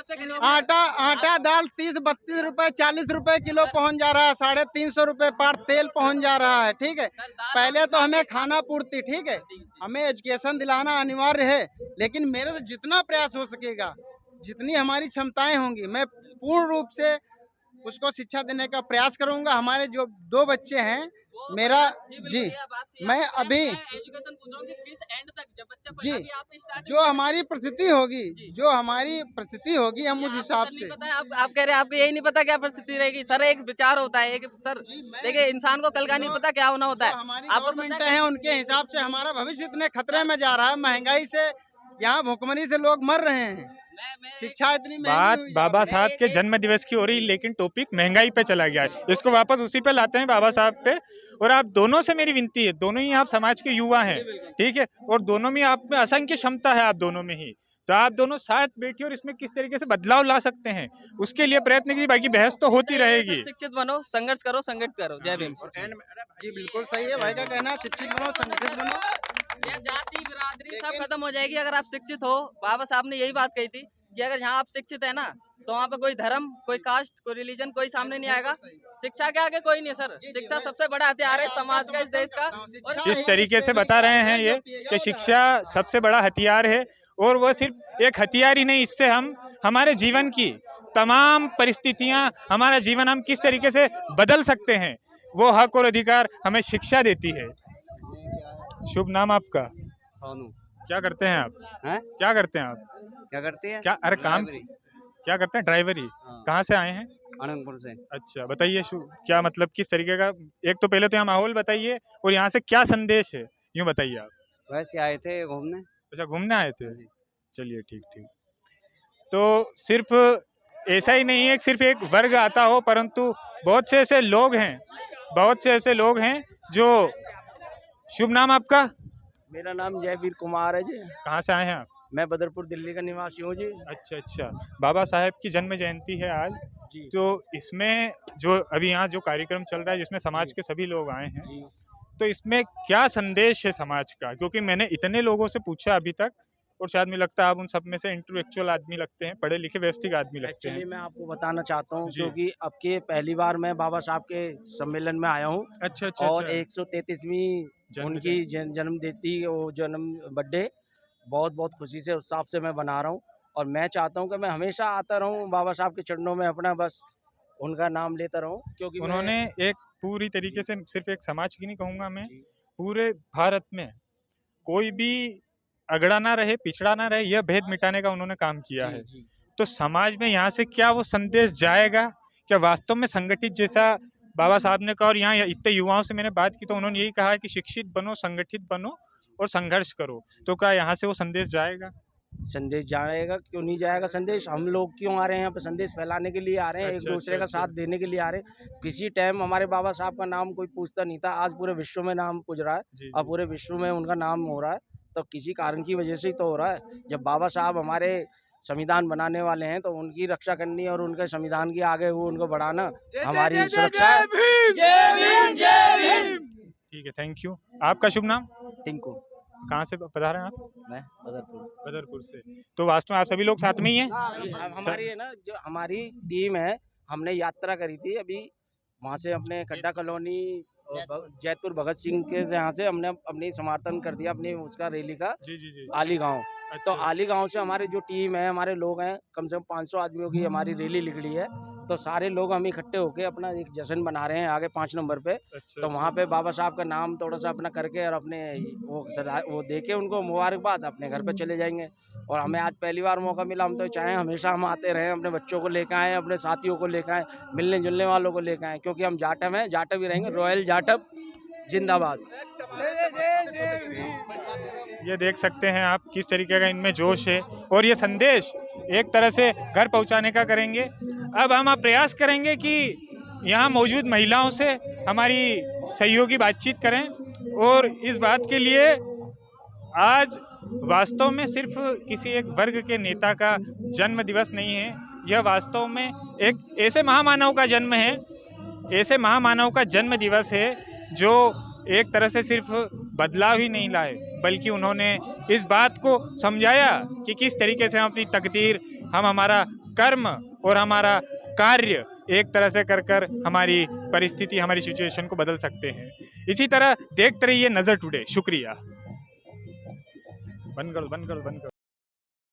आटा दाल 30-32 रुपए 40 रुपए किलो पहुंच जा रहा है, 350 रुपए पार तेल पहुंच जा रहा है। ठीक है, पहले तो हमें खाना पूर्ति, ठीक है, हमें एजुकेशन दिलाना अनिवार्य है, लेकिन मेरे से जितना प्रयास हो सकेगा, जितनी हमारी क्षमताएं होंगी, मैं पूर्ण रूप से उसको शिक्षा देने का प्रयास करूंगा। हमारे जो 2 बच्चे हैं, मेरा जी, मैं अभी जी, जो हमारी परिस्थिति होगी हम उस हिसाब से। आप कह रहे हैं आपको यही नहीं पता क्या परिस्थिति रहेगी? सर एक विचार होता है, एक सर देखिए इंसान को कल का नहीं पता क्या होना होता है। हमारी गवर्नमेंट है, उनके हिसाब से हमारा भविष्य इतने खतरे में जा रहा है, महंगाई से, यहाँ भुखमरी से लोग मर रहे हैं, शिक्षा इतनी बात बाबा साहब के जन्म दिवस की हो रही, लेकिन टॉपिक महंगाई पे चला गया है। इसको वापस उसी पे लाते हैं, बाबा साहब पे। और आप दोनों से मेरी विनती है, दोनों ही आप समाज के युवा हैं, ठीक है, और दोनों में आप में असंख्य क्षमता है, आप दोनों में ही। तो आप दोनों साथ बैठिए और इसमें किस तरीके से बदलाव ला सकते हैं उसके लिए प्रयत्न कीजिए, बाकी बहस तो होती रहेगी। शिक्षित बनो, संघर्ष करो, संगठित करो। जय भीम। जी बिल्कुल सही है भाई का कहना, शिक्षित बनो, संगठित बनो। जाति बिरादरी सब खत्म हो जाएगी अगर आप शिक्षित हो। बाबा साहब ने यही बात कही थी कि अगर यहाँ आप शिक्षित है ना, तो वहाँ पे कोई धर्म, कोई कास्ट, कोई रिलीजन कोई सामने नहीं आएगा। शिक्षा के आगे कोई नहीं है सर। शिक्षा सबसे बड़ा हथियार है समाज का, इस देश का। और जिस तरीके से बता रहे हैं ये कि शिक्षा सबसे बड़ा हथियार है, और वो सिर्फ एक हथियार ही नहीं, इससे हम हमारे जीवन की तमाम परिस्थितियाँ, हमारा जीवन हम किस तरीके से बदल सकते हैं, वो हक और अधिकार हमें शिक्षा देती है। शुभ नाम आपका? सोनू। क्या करते हैं आप? क्या करते हैं? क्या अरे काम क्या करते हैं? ड्राइवरी। कहाँ से आए हैं? अनंतपुर से। अच्छा, बताइए क्या मतलब किस तरीके का, एक तो पहले तो यहाँ माहौल बताइए और यहाँ से क्या संदेश है, यूँ बताइए आप। वैसे आए थे घूमने। अच्छा, घूमने आए थे, चलिए ठीक ठीक। तो सिर्फ ऐसा ही नहीं है कि सिर्फ एक वर्ग आता हो, परंतु बहुत से ऐसे लोग हैं, बहुत से ऐसे लोग हैं जो, शुभ नाम आपका? मेरा नाम जयवीर कुमार है जी। कहाँ से आए हैं आप? मैं बदरपुर दिल्ली का निवासी हूँ जी। अच्छा अच्छा, बाबा साहेब की जन्म जयंती है आज, तो इसमें जो अभी यहाँ जो कार्यक्रम चल रहा है जिसमें समाज के सभी लोग आए हैं, तो इसमें क्या संदेश है समाज का? क्योंकि मैंने इतने लोगों से पूछा अभी तक, और शायद मुझे लगता है आप उन सब में से इंटेलेक्चुअल आदमी लगते हैं, पढ़े लिखे व्यवस्थित आदमी लगते हैं। मैं आपको बताना चाहता हूँ क्योंकि अब के पहली बार मैं बाबा साहब के सम्मेलन में आया हूँ। अच्छा अच्छा, और 133वीं उनकी जन्म देती वो जन्म बर्थडे बहुत बहुत खुशी से उत्साह से मैं बना रहा हूँ। और मैं चाहता हूँ कि मैं हमेशा आता रहूँ बाबा साहब के चरणों में, अपना बस उनका नाम लेता रहूँ, क्योंकि उन्होंने एक पूरी तरीके से, सिर्फ एक समाज की नहीं कहूँगा मैं, पूरे भारत में कोई भी अगड़ा ना रहे, पिछड़ा ना रहे, यह भेद मिटाने का उन्होंने काम किया है। तो समाज में यहाँ से क्या वो संदेश जाएगा? क्या वास्तव में संगठित, जैसा बाबा साहब ने कहा, और यहाँ इतने युवाओं से मैंने बात की तो उन्होंने यही कहा कि शिक्षित बनो, संगठित बनो और संघर्ष करो, तो क्या यहाँ से वो संदेश जाएगा? संदेश जाएगा, क्यों नहीं जाएगा संदेश? हम लोग क्यों आ रहे हैं यहाँ पे? संदेश फैलाने के लिए आ रहे हैं, एक दूसरे का साथ देने के लिए आ रहे हैं। किसी टाइम हमारे बाबा साहब का नाम कोई पूछता नहीं था, आज पूरे विश्व में नाम पूज रहा है और पूरे विश्व में उनका नाम हो रहा है, तो किसी कारण की वजह से ही तो हो रहा है। जब बाबा साहब हमारे संविधान बनाने वाले हैं तो उनकी रक्षा करनी और उनके संविधान के आगे वो उनको बढ़ाना हमारी सुरक्षा है। ठीक है, थैंक यू। आपका शुभ नाम? टिंकू। कहाँ से पधारे हैं आप? मैं बदरपुर से। तो वास्तव में आप सभी लोग साथ में ही हैं? हमारी है ना, जो हमारी टीम है, हमने यात्रा करी थी अभी वहाँ से, अपने खड्डा कॉलोनी जैतपुर भगत सिंह के यहाँ से हमने अपनी समर्थन कर दिया अपनी उसका रैली का। जी। आली गांव। तो आली गांव से हमारे जो टीम है, हमारे लोग हैं, कम से कम 500 आदमियों की हमारी रैली निकली है। तो सारे लोग हम इकट्ठे होके अपना एक जश्न बना रहे हैं आगे 5 नंबर पे। तो वहाँ पे बाबा साहब का नाम थोड़ा सा अपना करके और अपने वो दे के उनको मुबारकबाद अपने घर पे चले जाएंगे। और हमें आज पहली बार मौका मिला, हम तो चाहें हमेशा हम आते रहें, अपने बच्चों को लेकर आएँ, अपने साथियों को लेकर आएँ, मिलने जुलने वालों को लेकर आएँ, क्योंकि हम जाटव हैं, जाटव ही रहेंगे। रॉयल जाटव जिंदाबाद। ये देख सकते हैं आप किस तरीके का इनमें जोश है, और ये संदेश एक तरह से घर पहुंचाने का करेंगे। अब हम प्रयास करेंगे कि यहाँ मौजूद महिलाओं से हमारी सहयोगी बातचीत करें, और इस बात के लिए आज वास्तव में सिर्फ किसी एक वर्ग के नेता का जन्म दिवस नहीं है, यह वास्तव में एक ऐसे महामानव का जन्म है, ऐसे महामानव का जन्म दिवस है जो एक तरह से सिर्फ बदलाव ही नहीं लाए, बल्कि उन्होंने इस बात को समझाया कि किस तरीके से हम अपनी तकदीर, हम हमारा कर्म और हमारा कार्य एक तरह से कर हमारी परिस्थिति, हमारी सिचुएशन को बदल सकते हैं। इसी तरह देखते रहिए नज़र टुडे। शुक्रिया। बंद करो।